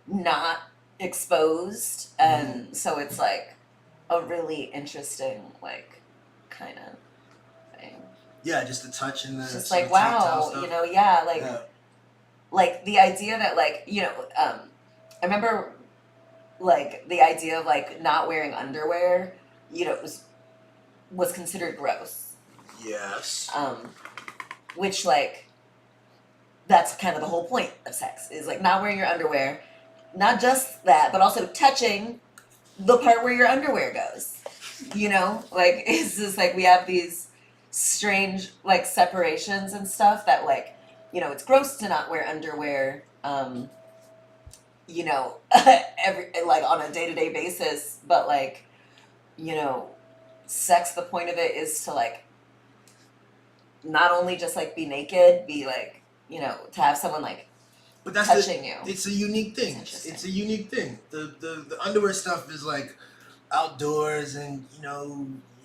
not exposed, and so it's like a really interesting like kind of thing. Yeah, just the touch and the just like wow, like the idea that like I remember like the idea of like not wearing underwear, was considered gross. Yes. Which like that's kind of the whole point of sex is like not wearing your underwear, not just that, but also touching the part where your underwear goes. Like it's just like we have these strange like separations and stuff that like it's gross to not wear underwear. Every like on a day-to-day basis, but like sex, the point of it is to like not only just like be naked, be like to have someone like but that's touching you. It's a unique thing. It's a unique thing. The underwear stuff is like outdoors and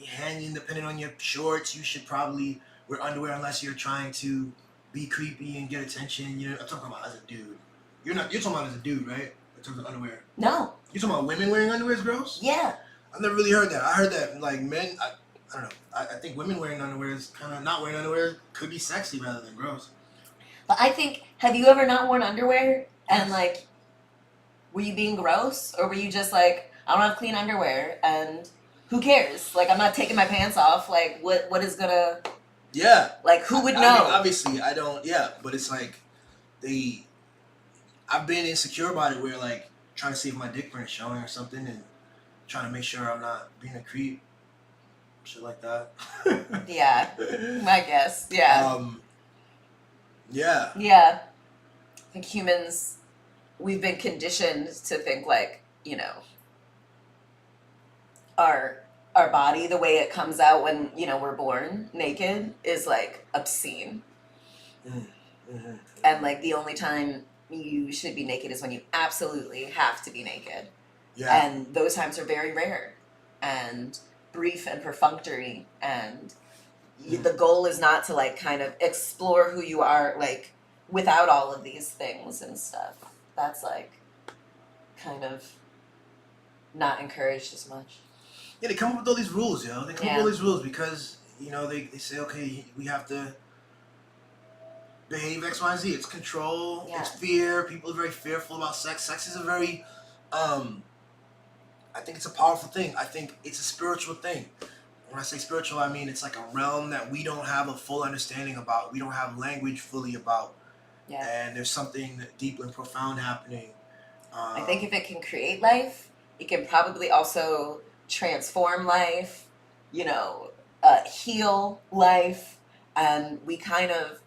hanging. Depending on your shorts, you should probably wear underwear unless you're trying to be creepy and get attention. I'm talking about as a dude. You're talking about as a dude, right? In terms of underwear. No. You're talking about women wearing underwear is gross? Yeah. I've never really heard that. I heard that like men. I don't know. I think women wearing underwear is kind of not wearing underwear could be sexy rather than gross. But I think, have you ever not worn underwear and like, were you being gross, or were you just like, I don't have clean underwear and who cares? Like, I'm not taking my pants off. Like, what is gonna? Yeah. Like, who would know? I mean, obviously, I don't. Yeah, but it's like I've been insecure about it, where like trying to see if my dick print showing or something, and trying to make sure I'm not being a creep, shit like that. Yeah, I guess. Yeah. Yeah. Yeah. I think humans, we've been conditioned to think like our body, the way it comes out when we're born naked, is like obscene. Mm-hmm. And like the only time you should be naked is when you absolutely have to be naked. Yeah. And those times are very rare and brief and perfunctory, and the goal is not to like kind of explore who you are like without all of these things and stuff. That's like kind of not encouraged as much. Yeah, they come up with all these rules, They come up with all these rules because they say, okay, we have to behave X, Y, and Z. It's control. Yeah. It's fear. People are very fearful about sex. Sex is a very, I think it's a powerful thing. I think it's a spiritual thing. When I say spiritual, I mean it's like a realm that we don't have a full understanding about. We don't have language fully about. Yeah. And there's something deep and profound happening. I think if it can create life, it can probably also transform life, heal life, and we kind of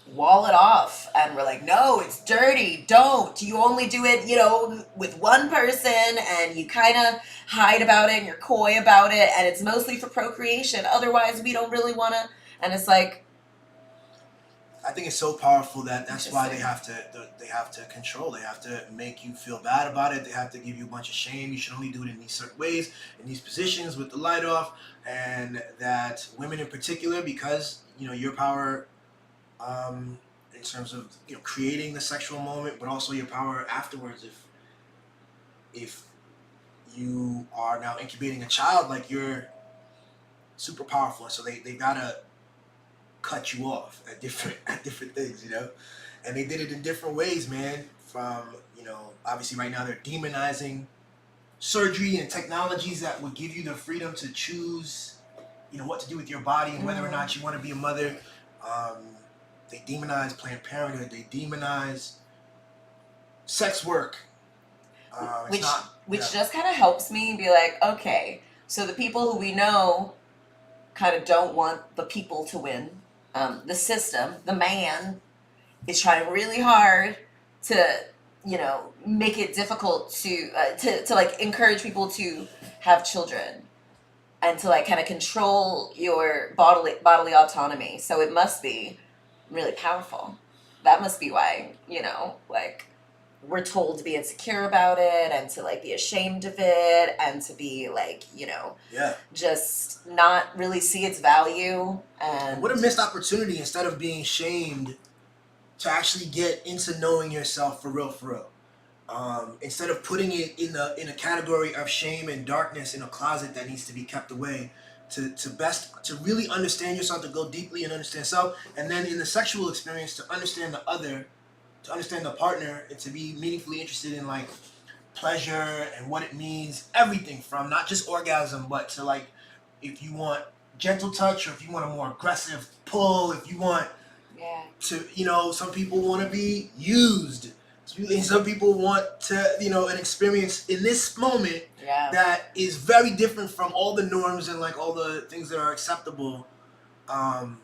wall it off and we're like, no, it's dirty, don't. You only do it with one person, and you kind of hide about it and you're coy about it, and it's mostly for procreation, otherwise we don't really want to. And it's like, I think it's so powerful that's why they have to control. They have to make you feel bad about it. They have to give you a bunch of shame. You should only do it in these certain ways, in these positions with the light off, and that women in particular, because your power in terms of creating the sexual moment, but also your power afterwards. If you are now incubating a child, like you're super powerful, so they gotta cut you off at different things, and they did it in different ways, man. From obviously right now they're demonizing surgery and technologies that would give you the freedom to choose what to do with your body and whether or not you want to be a mother. They demonize Planned Parenthood. They demonize sex work. Which just kind of helps me be like, okay, so the people who we know kind of don't want the people to win. The system, the man, is trying really hard to, make it difficult to like encourage people to have children and to like kind of control your bodily autonomy. So it must be really powerful. That must be why, like we're told to be insecure about it and to like be ashamed of it and to be like, just not really see its value. And what a missed opportunity, instead of being shamed, to actually get into knowing yourself for real. Instead of putting it in a category of shame and darkness in a closet that needs to be kept away, to really understand yourself, to go deeply and understand self, and then in the sexual experience to understand the other, to understand the partner, and to be meaningfully interested in like pleasure and what it means, everything from not just orgasm, but to like if you want gentle touch or if you want a more aggressive pull, if you want to, some people want to be used. Some people want to, an experience in this moment that is very different from all the norms and like all the things that are acceptable. And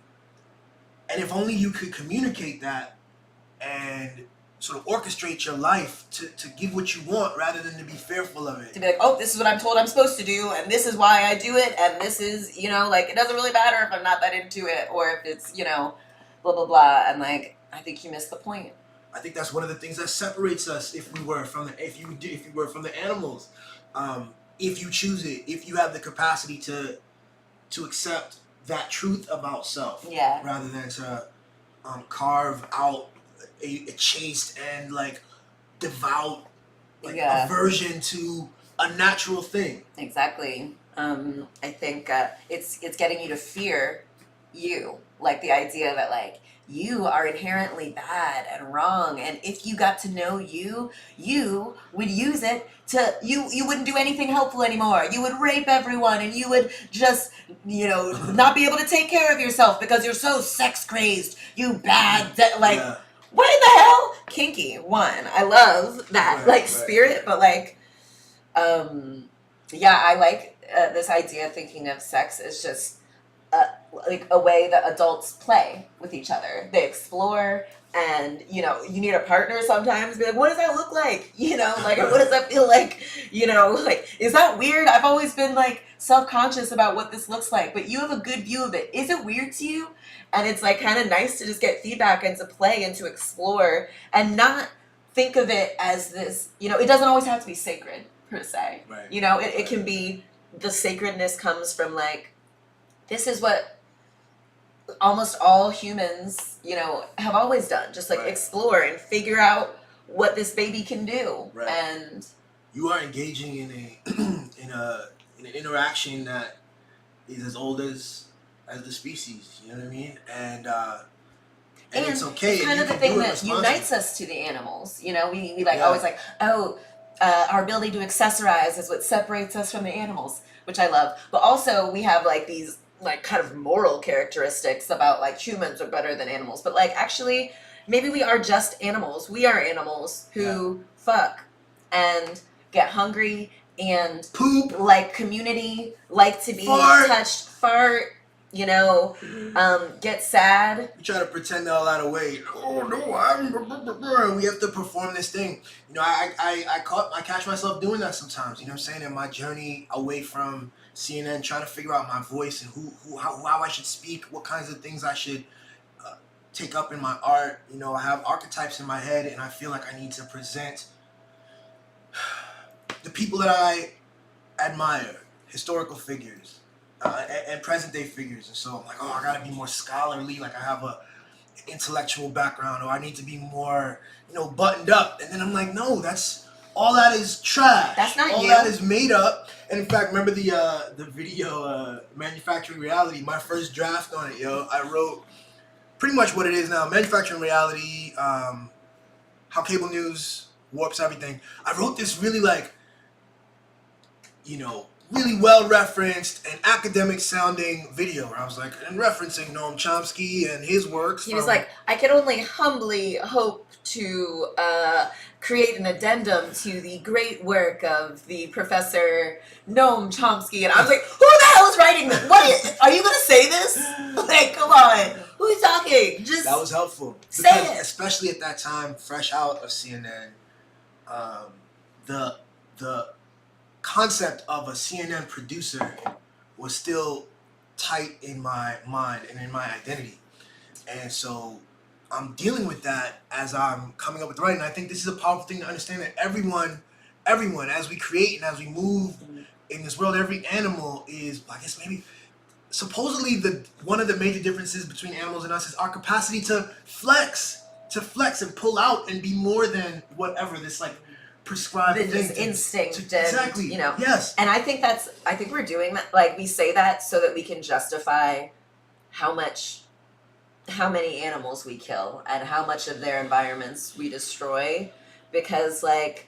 if only you could communicate that and sort of orchestrate your life to give what you want rather than to be fearful of it. To be like, oh, this is what I'm told I'm supposed to do, and this is why I do it, and this is, like, it doesn't really matter if I'm not that into it, or if it's, blah, blah, blah, and like, I think you missed the point. I think that's one of the things that separates us if you were from the animals. If you choose it, if you have the capacity to accept that truth about self, rather than to carve out a chaste and like devout aversion to a natural thing. Exactly. I think it's getting you to fear you, like the idea that like you are inherently bad and wrong, and if you got to know you would use it to you wouldn't do anything helpful anymore. You would rape everyone, and you would just not be able to take care of yourself because you're so sex crazed. You bad what in the hell? Kinky one. I love that spirit, but like I like this idea of thinking of sex as just like a way that adults play with each other. They explore, and you need a partner sometimes. Be like, what does that look like? Like what does that feel like? Like, is that weird? I've always been like self-conscious about what this looks like, but you have a good view of it. Is it weird to you? And it's like kind of nice to just get feedback and to play and to explore and not think of it as this, it doesn't always have to be sacred per se. Right. It can be, the sacredness comes from like, this is what almost all humans, have always done. Just like explore and figure out what this baby can do. Right. And you are engaging in an interaction that is as old as the species. You know what I mean? And it's okay. It's kind of the thing that unites us to the animals. We like always like, our ability to accessorize is what separates us from the animals, which I love. But also we have like these like kind of moral characteristics about like humans are better than animals, but like actually maybe we are just animals. We are animals who fuck and get hungry and poop, like community, like to be touched, fart, get sad. We try to pretend all out of weight. Oh no, we have to perform this thing. I catch myself doing that sometimes. You know what I'm saying? In my journey away from CNN, trying to figure out my voice and how I should speak, what kinds of things I should take up in my art. I have archetypes in my head, and I feel like I need to present the people that I admire, historical figures, and present day figures. And so I'm like, I gotta be more scholarly, like I have an intellectual background, or I need to be more, buttoned up. And then I'm like, no, all that is trash. That's not all you. All that is made up. And in fact, remember the video, Manufacturing Reality, my first draft on it, I wrote pretty much what it is now. Manufacturing Reality, how cable news warps everything. I wrote this really like, really well referenced and academic sounding video where I was like, and referencing Noam Chomsky and his works. He was like, I can only humbly hope to create an addendum to the great work of the Professor Noam Chomsky. And I was like, who the hell is writing this? Are you going to say this? Like, come on. Who's talking? Just that was helpful. Say because it. Especially at that time, fresh out of CNN, the concept of a CNN producer was still tight in my mind and in my identity. And so I'm dealing with that as I'm coming up with writing. I think this is a powerful thing to understand that everyone, as we create and as we move in this world, every animal is, I guess maybe, supposedly one of the major differences between animals and us is our capacity to flex and pull out and be more than whatever this like prescribed this thing. instinct, exactly. You know. Yes. And I think we're doing that. Like, we say that so that we can justify how many animals we kill and how much of their environments we destroy. Because, like,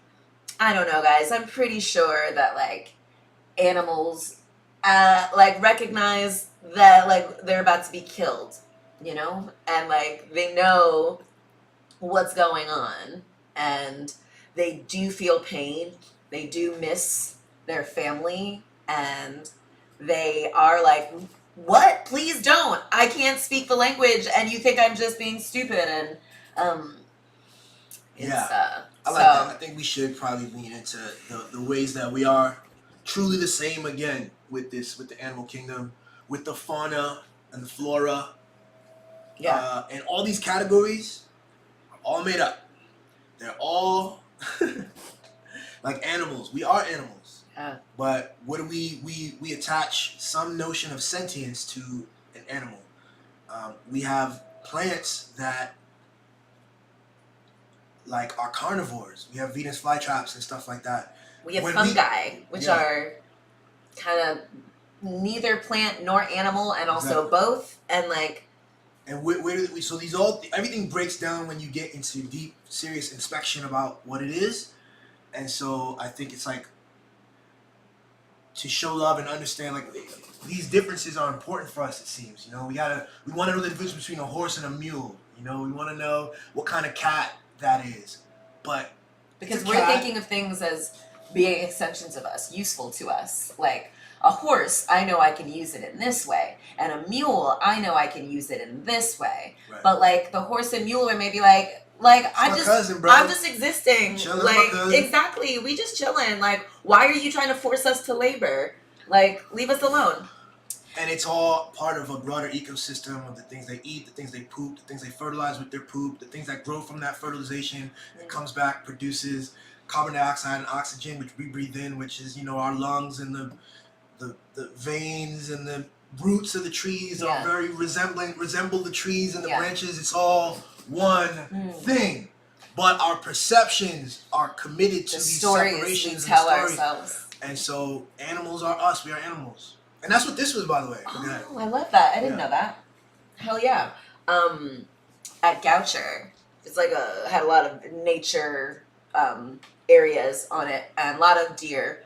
I don't know, guys, I'm pretty sure that, like, animals like recognize that, like, they're about to be killed, you know, and like they know what's going on, and they do feel pain, they do miss their family, and they are like, what? Please don't. I can't speak the language, and you think I'm just being stupid. And I like that. I think we should probably lean into the ways that we are truly the same again with the animal kingdom, with the fauna and the flora. Yeah. And all these categories are all made up. They're all like animals. We are animals. Yeah. But what do we attach some notion of sentience to an animal. We have plants that like are carnivores. We have Venus flytraps and stuff like that. We have fungi, which are kind of neither plant nor animal, and also both. And like, and so these everything breaks down when you get into deep, serious inspection about what it is. And so I think it's like to show love and understand like these differences are important for us. It seems, you know, we want to know the difference between a horse and a mule. You know, we want to know what kind of cat that is, but because we're thinking of things as being extensions of us, useful to us. Like a horse, I know I can use it in this way, and a mule, I know I can use it in this way. Right. But like the horse and mule are maybe like I'm just existing. Chilling, like exactly, we just chilling. Like, why are you trying to force us to labor? Like, leave us alone. And it's all part of a broader ecosystem of the things they eat, the things they poop, the things they fertilize with their poop, the things that grow from that fertilization that comes back, produces carbon dioxide and oxygen, which we breathe in, which is, you know, our lungs and the veins and the roots of the trees are very resemble the trees and the branches. It's all one thing. But our perceptions are committed to these separations we tell ourselves. And so animals are us, we are animals. And that's what this was, by the way. Oh, I love that. I didn't know that. Hell yeah. At Goucher, it's like had a lot of nature areas on it, and a lot of deer.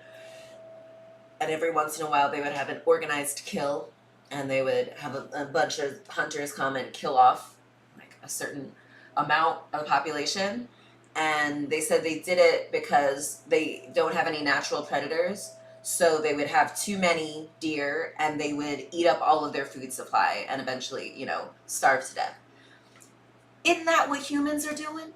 And every once in a while, they would have an organized kill, and they would have a bunch of hunters come and kill off like a certain amount of the population. And they said they did it because they don't have any natural predators. So they would have too many deer, and they would eat up all of their food supply and eventually, you know, starve to death. Isn't that what humans are doing?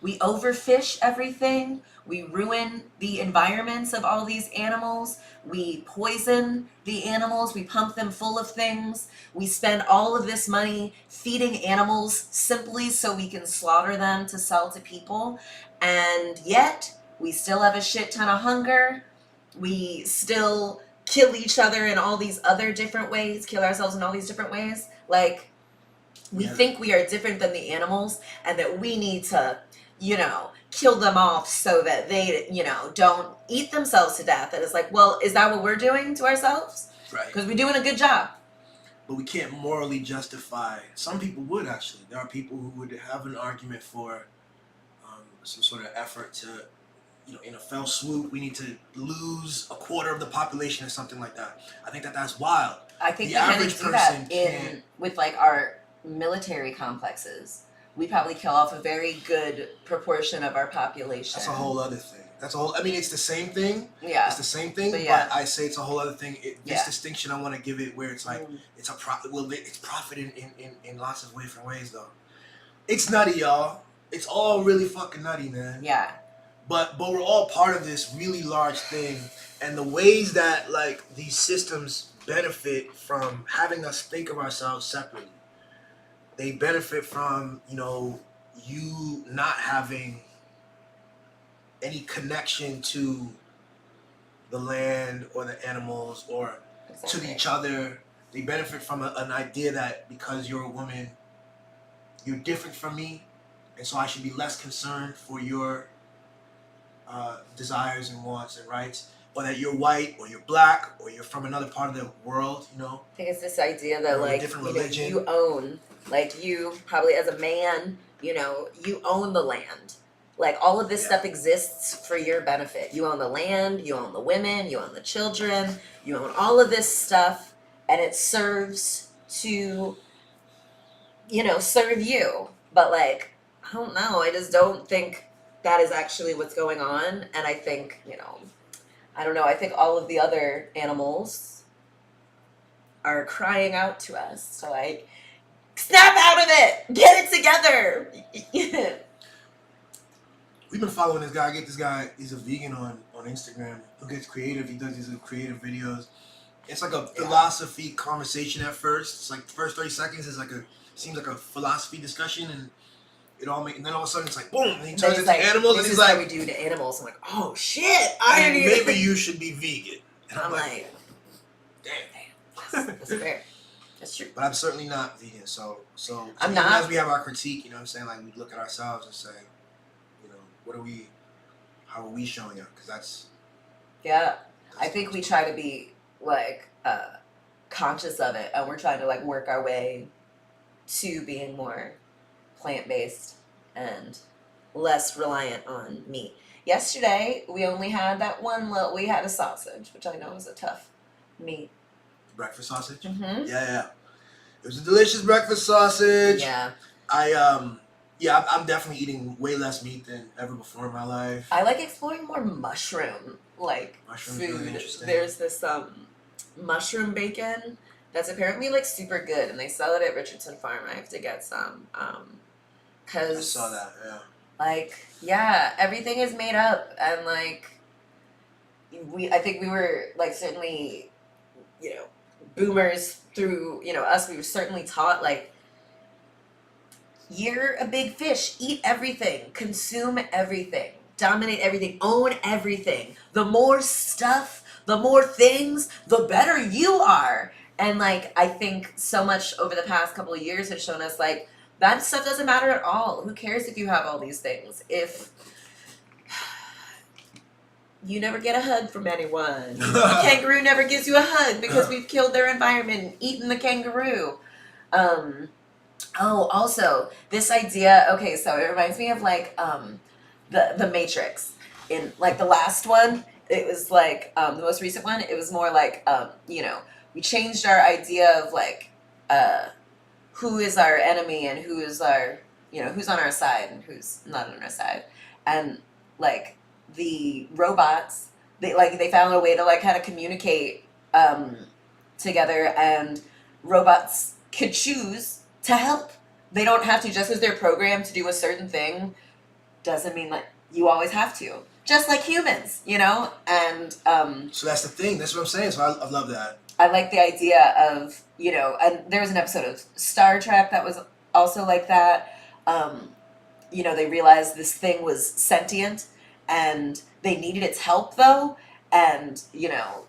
We overfish everything. We ruin the environments of all these animals. We poison the animals. We pump them full of things. We spend all of this money feeding animals simply so we can slaughter them to sell to people. And yet, we still have a shit ton of hunger. We still kill each other in all these other different ways, kill ourselves in all these different ways. Like, we think we are different than the animals, and that we need to, you know, kill them off so that they, you know, don't eat themselves to death. And it's like, well, is that what we're doing to ourselves? Right. Because we're doing a good job. But we can't morally justify. Some people would, actually. There are people who would have an argument for some sort of effort to in a fell swoop, we need to lose a quarter of the population or something like that. I think that's wild. I think the we kind average of do person that with like our military complexes. We probably kill off a very good proportion of our population. That's a whole other thing. I mean, it's the same thing. Yeah. It's the same thing, but I say it's a whole other thing. This distinction I want to give it, where it's like it's a profit. Well, it's profit in lots of different ways, though. It's nutty, y'all. It's all really fucking nutty, man. Yeah. But we're all part of this really large thing, and the ways that like these systems benefit from having us think of ourselves separately. They benefit from you not having any connection to the land or the animals or to each other. They benefit from an idea that because you're a woman, you're different from me, and so I should be less concerned for your desires and wants and rights, or that you're white or you're black or you're from another part of the world. I think it's this idea that like you own, like you probably as a man, you own the land. Like all of this stuff exists for your benefit. You own the land, you own the women, you own the children, you own all of this stuff, and it serves to, serve you. But like, I don't know. I just don't think that is actually what's going on. And I think, I don't know. I think all of the other animals are crying out to us to like, snap out of it, get it together. We've been following this guy. I get this guy. He's a vegan on Instagram. Who gets creative. He does these creative videos. It's like a philosophy conversation at first. It's like the first 30 seconds is seems like a philosophy discussion, and and then all of a sudden it's like boom, and he turns into animals, and he's like, "This is what we do to animals." I'm like, "Oh shit, maybe you should be vegan." And I'm like, "Damn, that's fair. That's true." But I'm certainly not vegan, so I'm not. As we have our critique, what I'm saying, like we look at ourselves and say, how are we showing up? Because that's I think we try to be like conscious of it, and we're trying to like work our way to being more plant-based and less reliant on meat. Yesterday we only had that we had a sausage, which I know is a tough meat. Breakfast sausage? Mm-hmm. Yeah. It was a delicious breakfast sausage. Yeah. I'm definitely eating way less meat than ever before in my life. I like exploring more mushroom food. Really interesting. There's this mushroom bacon that's apparently like super good, and they sell it at Richardson Farm. I have to get some cause I saw that. Yeah. Like everything is made up, and like I think we were like certainly boomers through us. We were certainly taught like, you're a big fish, eat everything, consume everything, dominate everything, own everything. The more stuff, the more things, the better you are. And like, I think so much over the past couple of years has shown us like, that stuff doesn't matter at all. Who cares if you have all these things? If you never get a hug from anyone, a kangaroo never gives you a hug because we've killed their environment and eaten the kangaroo. Oh, also, this idea, okay, so it reminds me of, like, the Matrix. In, like, the last one, it was, like, the most recent one, it was more like, we changed our idea of, like, who is our enemy and who is our, who's on our side and who's not on our side. And, like, the robots, they found a way to, like, kind of communicate together, and robots could choose to help. They don't have to. Just as they're programmed to do a certain thing doesn't mean that you always have to. Just like humans, and so that's the thing. That's what I'm saying. So I love that. I like the idea of and there was an episode of Star Trek that was also like that. They realized this thing was sentient and they needed its help though. And,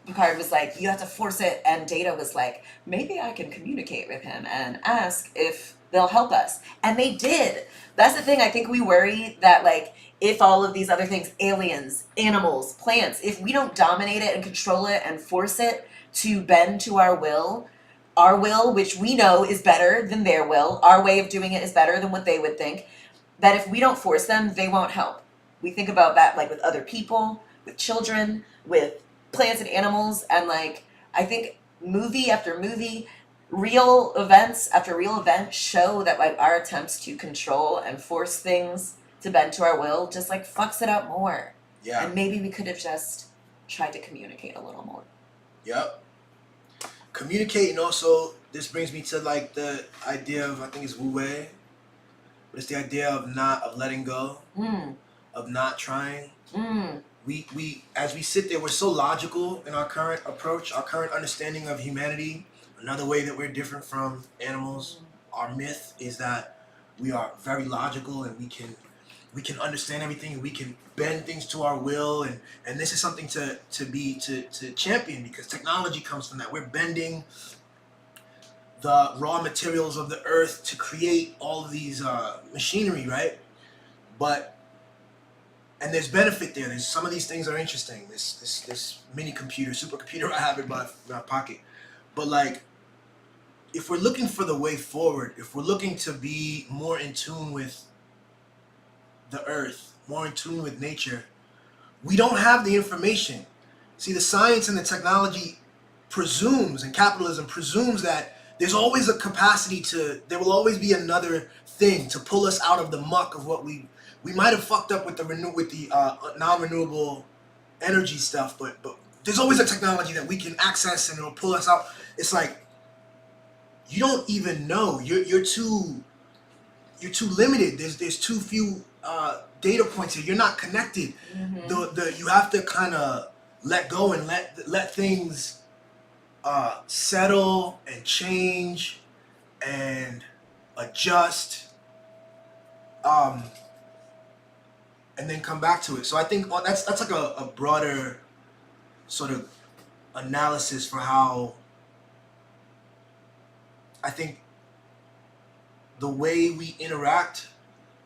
Picard was like, you have to force it. And Data was like, maybe I can communicate with him and ask if they'll help us. And they did. That's the thing. I think we worry that, like, if all of these other things, aliens, animals, plants, if we don't dominate it and control it and force it to bend to our will, which we know is better than their will, our way of doing it is better than what they would think, that if we don't force them, they won't help. we think about that like with other people, with children, with plants and animals, and like I think movie after movie, real events after real event show that like our attempts to control and force things to bend to our will just like fucks it up more. Yeah. And maybe we could have just tried to communicate a little more. Yep. Communicate, and also this brings me to like the idea of, I think it's Wu Wei, but it's the idea of letting go, of not trying. We as we sit there, we're so logical in our current approach, our current understanding of humanity. Another way that we're different from animals, our myth is that we are very logical and we can understand everything and we can bend things to our will, and this is something to champion, because technology comes from that. We're bending the raw materials of the earth to create all of these machinery, right? And there's benefit there. There's some of these things are interesting. This mini computer, supercomputer I have in my pocket. But like, if we're looking for the way forward, if we're looking to be more in tune with the earth, more in tune with nature, we don't have the information. See, the science and the technology presumes, and capitalism presumes, that there's always a capacity there will always be another thing to pull us out of the muck of what we might have fucked up with the non-renewable energy stuff, but there's always a technology that we can access and it'll pull us out. It's like, you don't even know. You're too limited. There's too few data points here. You're not connected. You have to kind of let go and let things settle and change and adjust, and then come back to it. So I think that's like a broader sort of analysis for how I think the way we interact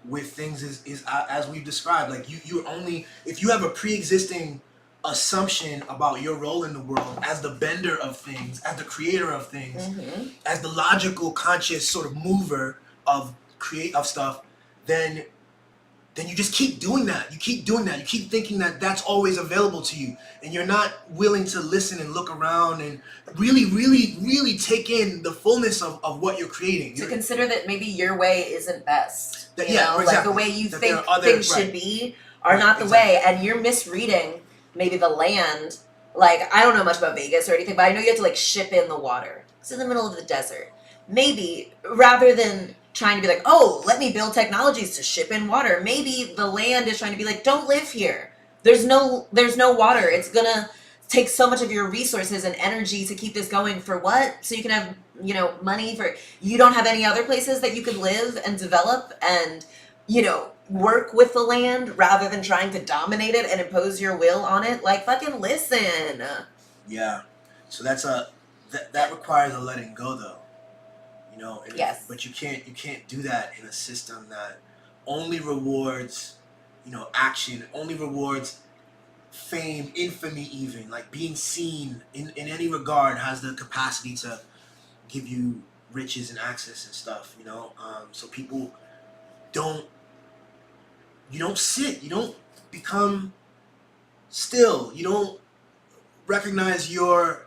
with things is as we've described. Like you're only, if you have a pre-existing assumption about your role in the world as the bender of things, as the creator of things, as the logical, conscious sort of mover of stuff, then you just keep doing that. You keep doing that. You keep thinking that that's always available to you, and you're not willing to listen and look around and really, really, really take in the fullness of what you're creating. To consider that maybe your way isn't best. You know? Exactly. Like the way you think things should be are not the way, and you're misreading maybe the land. Like, I don't know much about Vegas or anything, but I know you have to like ship in the water. It's in the middle of the desert. Maybe rather than trying to be like, oh, let me build technologies to ship in water, maybe the land is trying to be like, don't live here. There's no water. It's gonna take so much of your resources and energy to keep this going. For what? So you can have, money for, you don't have any other places that you could live and develop and, work with the land rather than trying to dominate it and impose your will on it. Like, fucking listen. Yeah. So that requires a letting go, though. Yes. But you can't do that in a system that only rewards, action, only rewards fame, infamy, even like being seen in any regard has the capacity to give you riches and access and stuff. So people you don't sit, you don't become still, you don't recognize your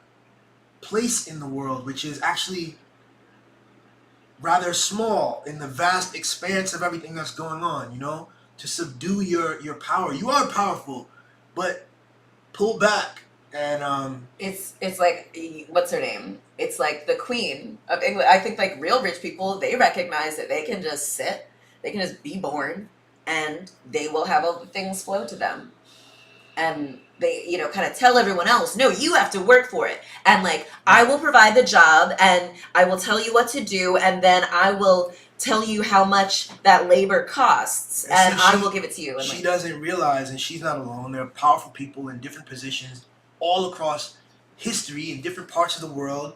place in the world, which is actually rather small in the vast expanse of everything that's going on, to subdue your power. You are powerful, but pull back. And it's like, what's her name? It's like the queen of England. I think like real rich people, they recognize that they can just sit, they can just be born, and they will have all the things flow to them. And they, kind of tell everyone else, no, you have to work for it. And like, I will provide the job and I will tell you what to do. And then I will tell you how much that labor costs. And I will give it to you. And she doesn't realize, and she's not alone, there are powerful people in different positions all across history in different parts of the world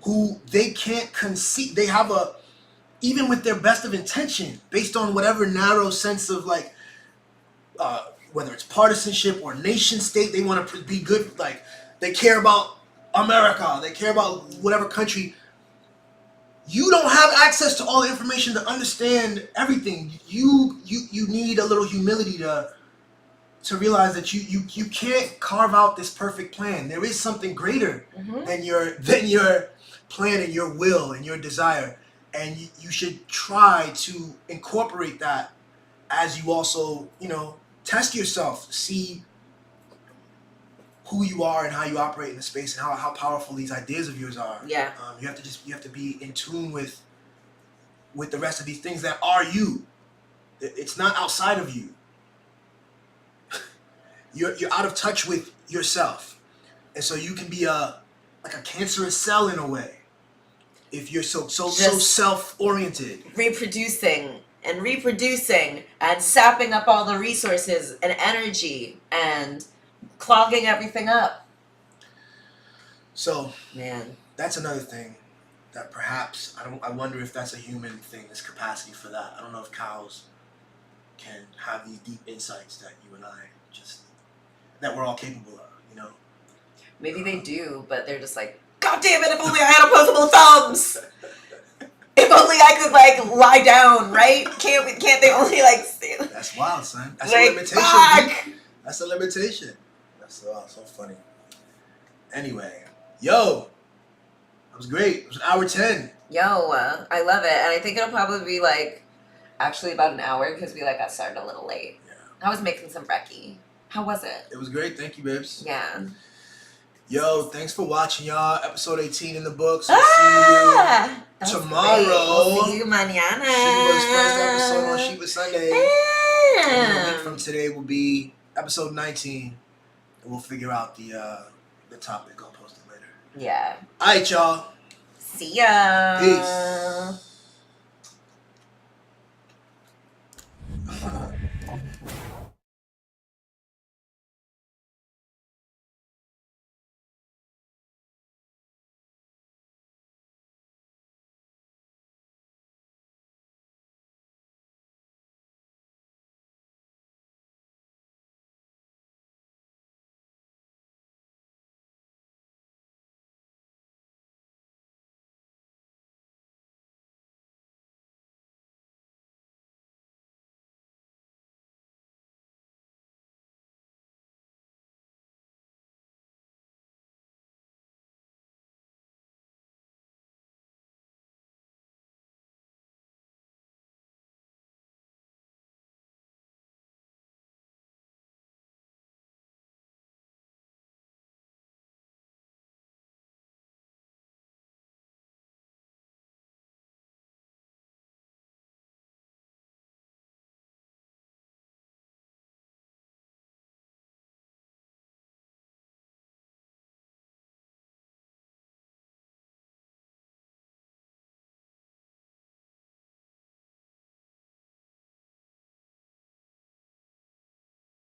who they can't conceive. They have even with their best of intention, based on whatever narrow sense of like, whether it's partisanship or nation state, they want to be good. Like, they care about America, they care about whatever country. You don't have access to all the information to understand everything. You need a little humility to to realize that you can't carve out this perfect plan. There is something greater than your plan and your will and your desire, and you should try to incorporate that as you also, test yourself, see who you are and how you operate in the space and how powerful these ideas of yours are. Yeah. You have to be in tune with the rest of these things that are you. It's not outside of you. You're out of touch with yourself, and so you can be like a cancerous cell in a way if you're so self-oriented, reproducing and sapping up all the resources and energy and clogging everything up. So, man, that's another thing that perhaps I wonder if that's a human thing, this capacity for that. I don't know if cows can have these deep insights that you and I that we're all capable of, Maybe they do, but they're just like, God damn it, if only I had opposable thumbs! If only I could, lie down, right? Can't they only, stand? That's wild, son. That's a limitation. Fuck! That's a limitation. That's so funny. Anyway, yo, that was great. It was an hour 10. Yo, I love it. And I think it'll probably be, actually about an hour because we, got started a little late. Yeah. I was making some brekkie. How was it? It was great. Thank you, babes. Yeah. Yo, thanks for watching, y'all. Episode 18 in the books. We'll see you tomorrow. We'll see you mañana. Sheba's first episode on Sheba Sunday. And the week from today will be episode 19. And we'll figure out the topic. I'll post it later. Yeah. All right, y'all. See ya. Peace.